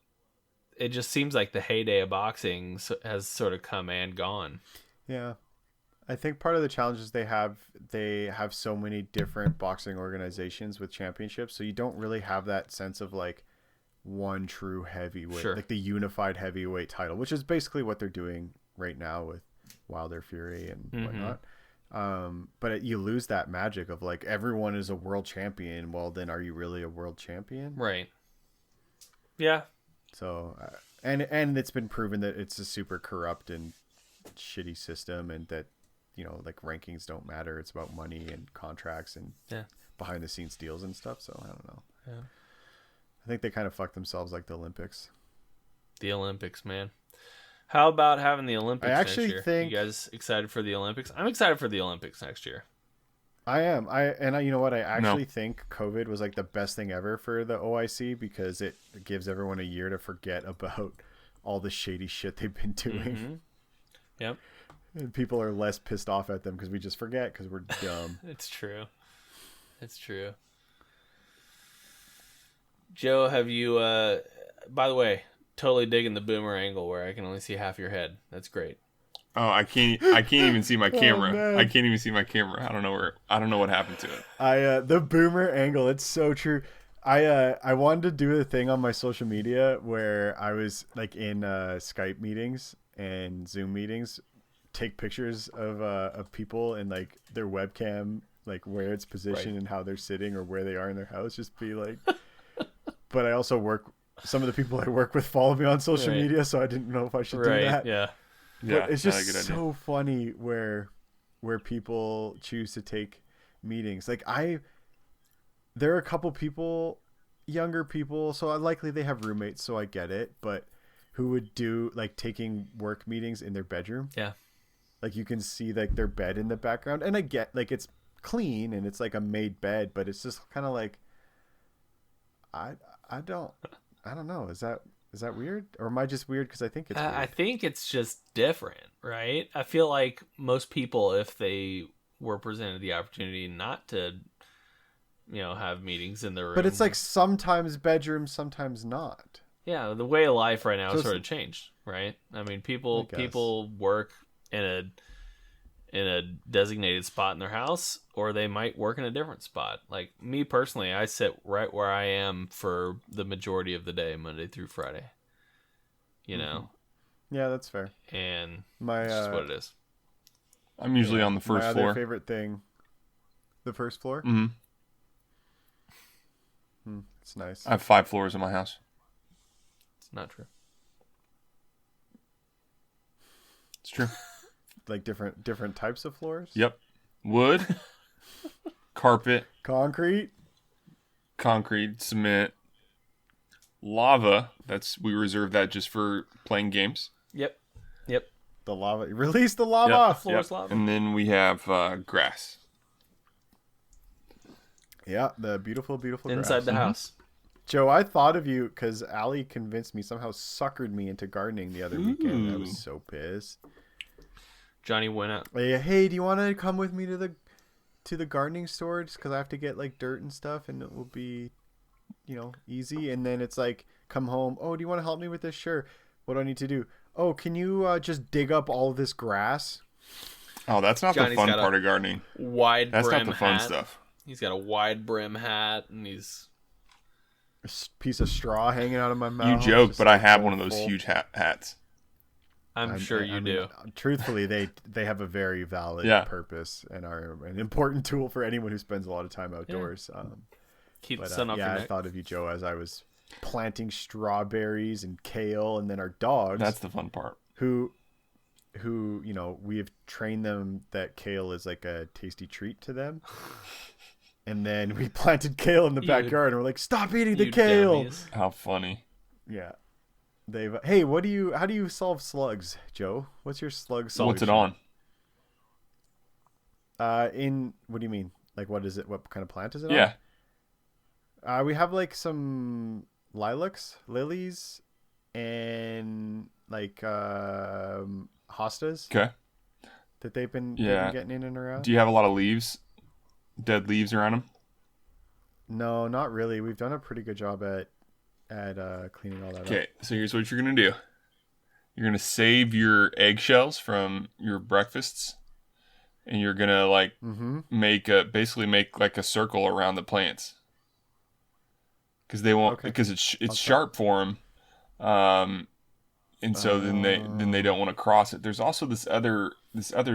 it just seems like the heyday of boxing has sort of come and gone. Yeah. I think part of the challenge is they have so many different boxing organizations with championships, so you don't really have that sense of like one true heavyweight, like the unified heavyweight title, which is basically what they're doing right now with Wilder, Fury, and whatnot. But you lose that magic of like everyone is a world champion. Well, then are you really a world champion? Right. Yeah. So, and it's been proven that it's a super corrupt and shitty system, and that, you know, like rankings don't matter. It's about money and contracts and behind the scenes deals and stuff. So I don't know. Yeah. I think they kind of fucked themselves like the Olympics. The Olympics, man. How about having the Olympics next year? You guys excited for the Olympics? I'm excited for the Olympics next year. I am. You know what? I actually think COVID was like the best thing ever for the OIC because it gives everyone a year to forget about all the shady shit they've been doing. Yep. And people are less pissed off at them because we just forget because we're dumb. It's true. Joe, have you, by the way, totally digging the boomer angle where I can only see half your head. That's great. Oh, I can't even see my camera. I can't even see my camera. I don't know what happened to it. The boomer angle, it's so true. I wanted to do a thing on my social media where I was like in Skype meetings and Zoom meetings, take pictures of people and like their webcam, like where it's positioned and how they're sitting or where they are in their house, just be like, but I also some of the people I work with follow me on social media, so I didn't know if I should do that. Yeah. Yeah, but it's not a just good idea. so funny where people choose to take meetings. Like there are a couple people, younger people, so likely they have roommates, so I get it, but who would do like taking work meetings in their bedroom. Yeah. Like you can see like their bed in the background, and I get like it's clean and it's like a made bed, but it's just kind of like I don't know. Is that weird, or am I just weird because I think it's weird? I think it's just different, right? I feel like most people, if they were presented the opportunity not to, have meetings in their room. But it's like sometimes bedroom, sometimes not. Yeah, the way of life right now So has it's- sort of changed, right? I mean, people work in a designated spot in their house, or they might work in a different spot. Like me personally, I sit right where I am for the majority of the day, Monday through Friday. Yeah, that's fair. And My it's just what it is. I'm usually on the first my floor. other favorite thing, the first floor. Mm-hmm. It's nice. I have 5 floors in my house. It's not true. It's true. Like different types of floors. Yep. Wood, carpet, Concrete. cement, lava. We reserve that just for playing games. Yep. The lava. Release the lava. Yep. Floor's lava. And then we have grass. Yeah, the beautiful grass. Inside the house. Joe, I thought of you because Allie convinced me, somehow suckered me into gardening the other weekend. I was so pissed. Johnny went out. Hey, do you want to come with me to the gardening store? Just because I have to get like dirt and stuff, and it will be, easy. And then it's like, come home. Oh, do you want to help me with this? Sure. What do I need to do? Oh, can you just dig up all of this grass? Oh, that's not Johnny's the fun got part of gardening. Wide That's brim not the fun hat. stuff. He's got a wide brim hat, and he's A piece of straw hanging out of my mouth. You joke, just but I like have full- one of those full. huge hats. I'm sure you do. Truthfully, they have a very valid purpose and are an important tool for anyone who spends a lot of time outdoors. Keep But the sun off your I neck. thought of you, Joe, as I was planting strawberries and kale, and then our dogs. That's the fun part. who we have trained them that kale is like a tasty treat to them. And then we planted kale in the backyard, and we're like, "Stop eating the You kale!" dummies. How funny. Yeah. Hey, how do you solve slugs, Joe? What's your slug solution? What's it on? What do you mean? Like, what is it? What kind of plant is it Yeah. on? We have like some lilies, and like hostas Okay. that they've been getting in and around. Do you have a lot of leaves? Dead leaves around them? No, not really. We've done a pretty good job at cleaning all that up. Okay, so here's what you're going to do. You're going to save your eggshells from your breakfasts, and you're going to like make like a circle around the plants. Because they won't, because it's sharp for them. And so then they don't want to cross it. There's also this other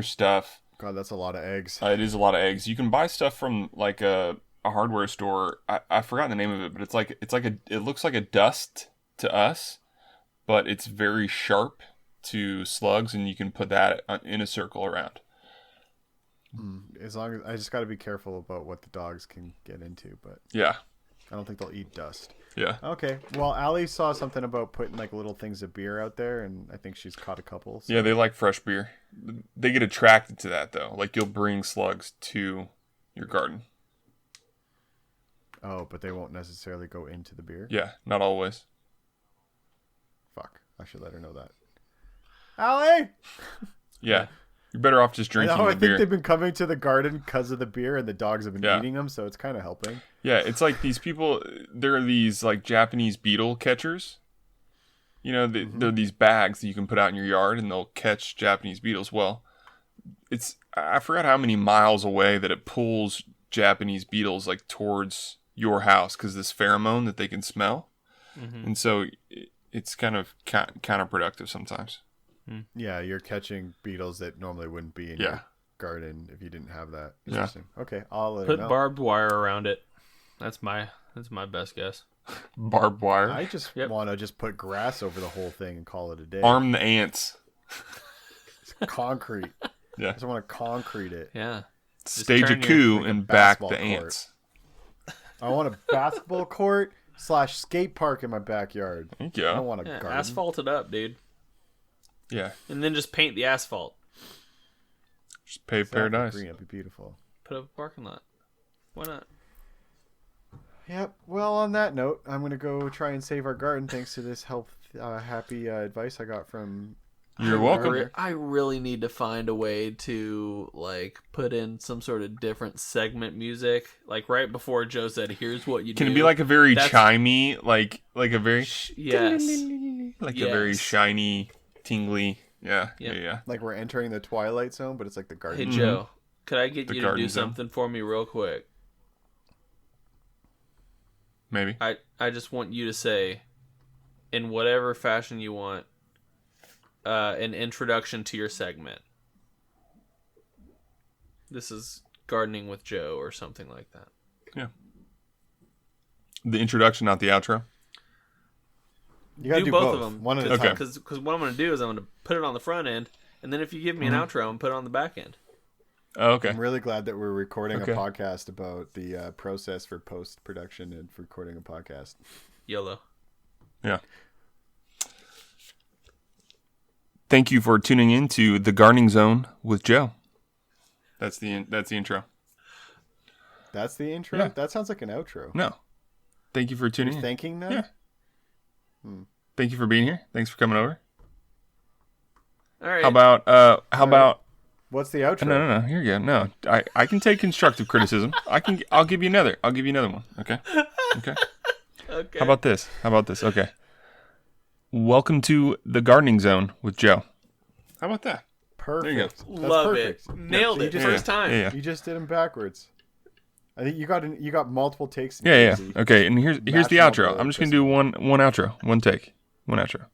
stuff. God, that's a lot of eggs. It is a lot of eggs. You can buy stuff from like a hardware store. I forgot the name of it, but it looks like a dust to us, but it's very sharp to slugs, and you can put that in a circle around. As long as I just got to be careful about what the dogs can get into, but Yeah. I don't think they'll eat dust. Yeah. Okay. Well, Allie saw something about putting like little things of beer out there, and I think she's caught a couple. So. Yeah, they like fresh beer. They get attracted to that though. Like you'll bring slugs to your garden. Oh, but they won't necessarily go into the beer. Yeah, not always. Fuck. I should let her know that. Allie. Yeah. You're better off just drinking No, I the think beer. they've been coming to the garden because of the beer, and the dogs have been Yeah. eating them, so it's kind of helping. Yeah, it's like these people, there are these like Japanese beetle catchers. You know, they're these bags that you can put out in your yard and they'll catch Japanese beetles. Well, I forgot how many miles away that it pulls Japanese beetles like towards your house because this pheromone that they can smell. And so it's kind of counterproductive sometimes. Yeah, you're catching beetles that normally wouldn't be in your garden if you didn't have that. Interesting. Okay, I'll let her Put know. barbed wire around it. That's my best guess. Barbed wire. I just want to just put grass over the whole thing and call it a day. Arm the ants. concrete. Yeah. I just want to concrete it. Yeah. Stage a turn your- coup like a and back basketball the court. ants. I want a basketball court / skate park in my backyard. Thank you. I don't want a Yeah, garden. asphalt it up, dude. Yeah. And then just paint the asphalt. Just pave paradise. Green, it'd be beautiful. Put up a parking lot. Why not? Yep. Well, on that note, I'm gonna go try and save our garden thanks to this happy advice I got from. You're welcome. I really need to find a way to like put in some sort of different segment music. Like right before Joe said, "Here's what you do." Can it be like a very chimey, like a very yes, like a very shiny, tingly? Yeah, Yep. yeah. Like we're entering the twilight zone, but it's like the garden. Hey Joe, could I get The you to do garden zone. something for me real quick? Maybe. I just want you to say, in whatever fashion you want, an introduction to your segment. This is Gardening with Joe or something like that. Yeah. The introduction, not the outro. You gotta do both of them. one at a Okay. time. Because what I'm going to do is I'm going to put it on the front end, and then if you give me an outro, I'm going to put it on the back end. Oh, okay. I'm really glad that we're recording Okay. a podcast about the process for post production and for recording a podcast. YOLO. Yeah. Thank you for tuning in to The Gardening Zone with Joe. That's the intro. That's the intro. Yeah. That sounds like an outro. No. Thank you for tuning in. Thanking them. Yeah. Thank you for being here. Thanks for coming over. All right. How about What's the outro? No. Here you go. No. I can take constructive criticism. I'll give you another one. Okay? Okay. Okay. How about this? Okay. Welcome to The Gardening Zone with Joe. How about that? Perfect. There you go. That's Love perfect. it. Nailed So you it. just- First time. Yeah. You just did them backwards. I think you got multiple takes. in Yeah. Jersey. Okay, and here's the National outro. Board I'm just gonna do one outro, one take, one outro.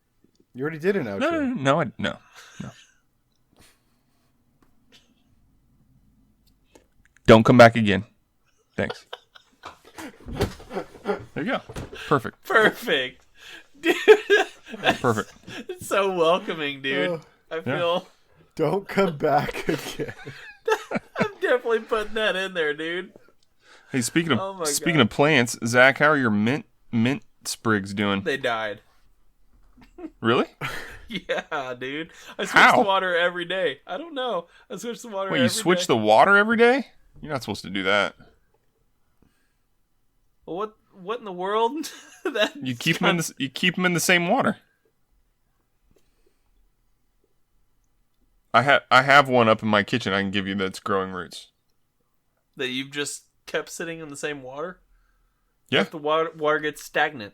You already did an outro. No. Don't come back again. Thanks. There you go. Perfect. Perfect. Dude, Perfect. it's so welcoming, dude. I feel Don't come back again. I'm definitely putting that in there, dude. Hey, speaking Oh my of plants, Zach, how are your mint sprigs doing? They died. Really? Yeah, dude. I switch How? the water every day. I don't know. I switch the water Wait, every you switch day. the water every day? You're not supposed to do that. Well, what in the world? You keep them in the same water. I have one up in my kitchen I can give you that's growing roots. That you've just kept sitting in the same water? Yeah. If the water gets stagnant.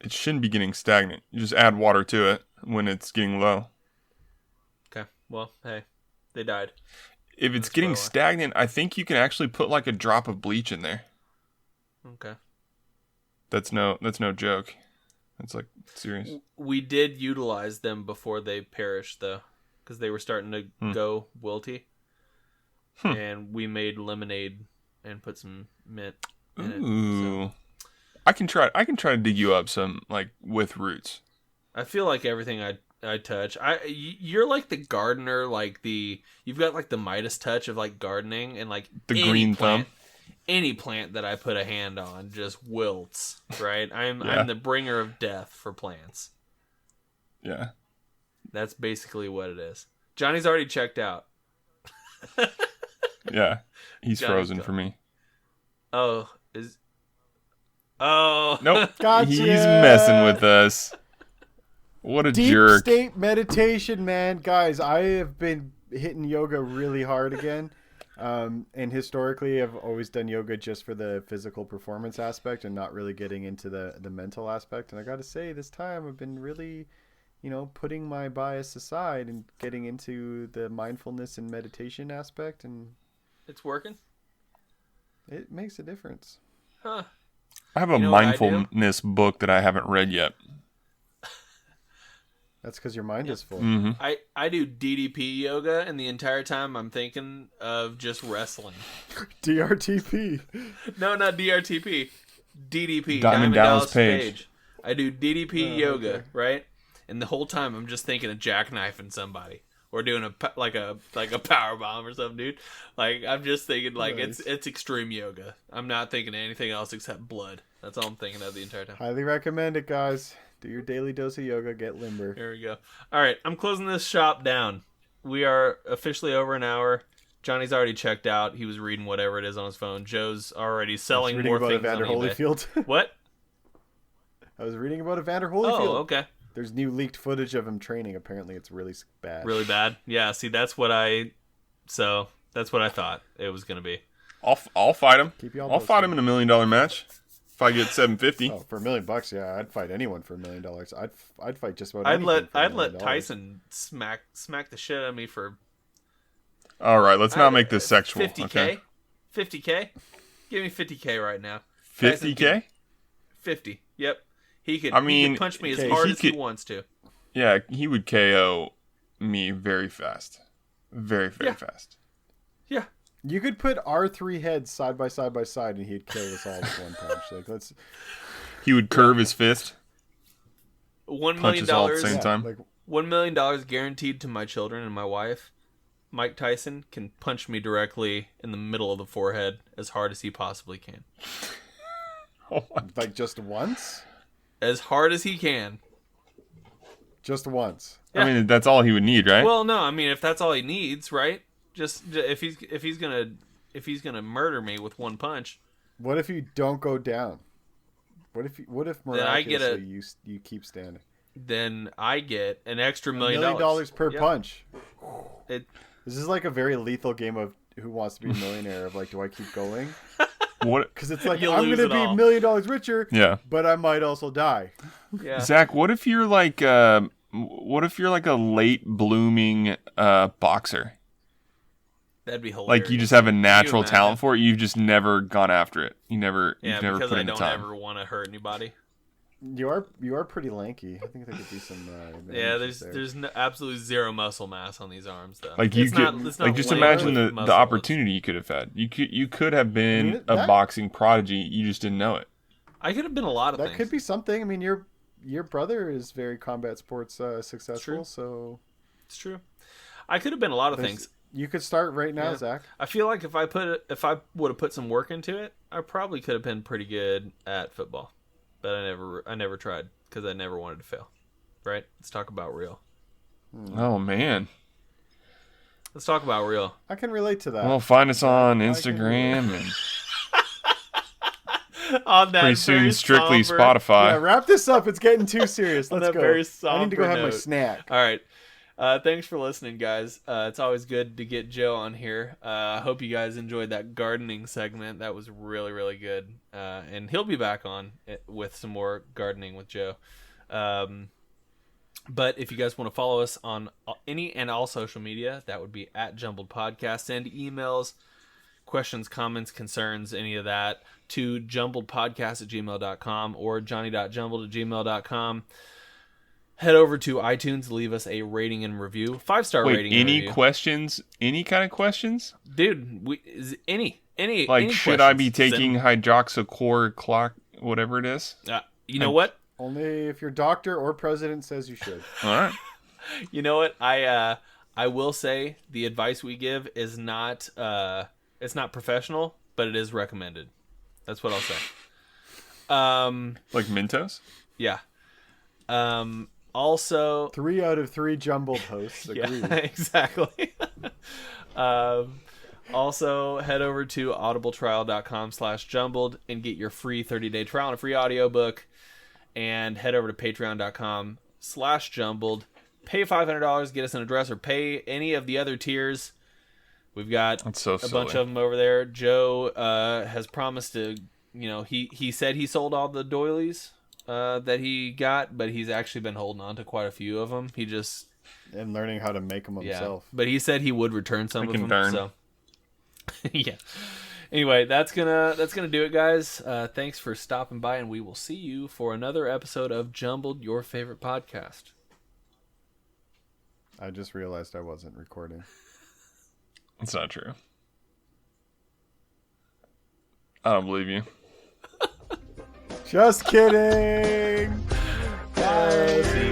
It shouldn't be getting stagnant. You just add water to it when it's getting low. Okay. Well, hey, they died. If it's That's getting why. stagnant, I think you can actually put like a drop of bleach in there. Okay. That's no joke. That's like serious. We did utilize them before they perished, though, because they were starting to go wilty. And we made lemonade and put some mint in it. Ooh. So I can try to dig you up some like with roots. I feel like everything I touch, you're like the gardener, like you've got like the Midas touch of like gardening, and like The any green plant, thumb. Any plant that I put a hand on just wilts, right? I'm Yeah. the bringer of death for plants. Yeah. That's basically what it is. Johnny's already checked out. Yeah. He's Johnny's frozen gone. for me. Oh. Nope. Gotcha. He's messing with us. What a Deep jerk. state meditation, man. Guys, I have been hitting yoga really hard again. And historically, I've always done yoga just for the physical performance aspect and not really getting into the mental aspect. And I got to say, this time I've been really, putting my bias aside and getting into the mindfulness and meditation aspect. And It's working? it makes a difference. Huh. I have a You know what I do? mindfulness book that I haven't read yet. That's because your mind is full. Mm-hmm. I do DDP yoga, and the entire time I'm thinking of just wrestling. DRTP. No, not DRTP. DDP. Diamond Dallas Page. I do DDP yoga, okay. right? and the whole time I'm just thinking of jackknifing somebody or doing a power bomb or something, dude. Like I'm just thinking like Nice. it's extreme yoga. I'm not thinking of anything else except blood. That's all I'm thinking of the entire time. Highly recommend it, guys. Do your daily dose of yoga. Get limber. Here we go. All right, I'm closing this shop down. We are officially over an hour. Johnny's already checked out. He was reading whatever it is on his phone. Joe's already selling reading more about things Evander on eBay. Holyfield. What? I was reading about Evander Holyfield. Oh, okay. There's new leaked footage of him training. Apparently, it's really bad. Really bad. Yeah. See, that's what I thought it was gonna be. I'll fight him. Keep y'all I'll fight him in $1 million match if I get $750. Oh, for $1 million, yeah, I'd fight anyone for $1 million. I'd fight just about. I'd anything for $1 let million. Tyson smack the shit out of me for All right, let's not make this sexual. 50K. Okay? 50K. Give me 50K right now. 50K? 50. Yep. He could punch me as okay, hard as he wants to. Yeah, he would KO me very fast. Very, very fast. Yeah. You could put our 3 heads side by side, and he'd kill us all with one punch. Like He would curve his fist. $1 Punch us all at the million. same time. Like, $1 million guaranteed to my children and my wife. Mike Tyson can punch me directly in the middle of the forehead as hard as he possibly can. Oh my. like just once, As hard as he can. just once. Yeah. I mean, that's all he would need, right? Well, no, I mean if that's all he needs, right? Just if he's gonna murder me with one punch, What if you don't go down? What if I get miraculously you keep standing? then I get an extra $1 million. $1 million per Yep. punch. This is like a very lethal game of Who Wants to Be a Millionaire. Of like, do I keep going? What? Because it's like You'll I'm lose gonna it be all. $1 million richer. Yeah. But I might also die. Yeah. Zach, what if you're like a late blooming boxer? That'd be hilarious. Like you just have a Can you natural imagine? talent for it. You've just never gone after it. You've never because put I in the don't time. ever want to hurt anybody. You are pretty lanky. I think there could be some. Yeah, advantages there's absolutely zero muscle mass on these arms though. Like you It's could, it's not like just length imagine with the muscle. opportunity you could have had. You could have been a that- boxing prodigy. You just didn't know it. I could have been a lot of That things. could be something. I mean, your brother is very combat sports successful, True. so It's true. I could have been a lot of there's- things. you could start right now, Yeah. Zach. I feel like if I would have put some work into it, I probably could have been pretty good at football. But I never tried because I never wanted to fail. Right? Let's talk about real. Oh man. Let's talk about real. I can relate to that. Well, find us on I can Instagram and On that pretty soon very strictly somber- Spotify. yeah, wrap this up. It's getting too serious. On Let's that go. very I need to go somber have my note. snack. All right. Thanks for listening, guys. It's always good to get Joe on here. I hope you guys enjoyed that gardening segment. That was really, really good. And he'll be back on with some more gardening with Joe. But if you guys want to follow us on any and all social media, that would be at Jumbled Podcast. Send emails, questions, comments, concerns, any of that to jumbledpodcast@gmail.com or johnny.jumbled@gmail.com. Head over to iTunes, leave us a rating and review. 5-star Wait, rating and any review. questions? Any kind of questions? Dude, any Like, any should I be questions, taking hydroxychloroquine, clock, whatever it is? you know what? Only if your doctor or president says you should. All right. You know what? I will say the advice we give is not it's not professional, but it is recommended. That's what I'll say. Like Mentos? Yeah. Also, 3 out of 3 jumbled hosts agree. yeah, exactly. Also, head over to audibletrial.com/jumbled and get your free 30-day trial and a free audiobook. And head over to patreon.com/jumbled. Pay $500, get us an address, or pay any of the other tiers. We've got That's so a silly. bunch of them over there. Joe has promised to, he said he sold all the doilies that he got, but he's actually been holding on to quite a few of them. He just, And learning how to make them himself. but he said he would return some I of can them. darn. So yeah. Anyway, that's gonna do it, guys. Thanks for stopping by, and we will see you for another episode of Jumbled, your favorite podcast. I just realized I wasn't recording. That's not true. I don't believe you. Just kidding. Bye. See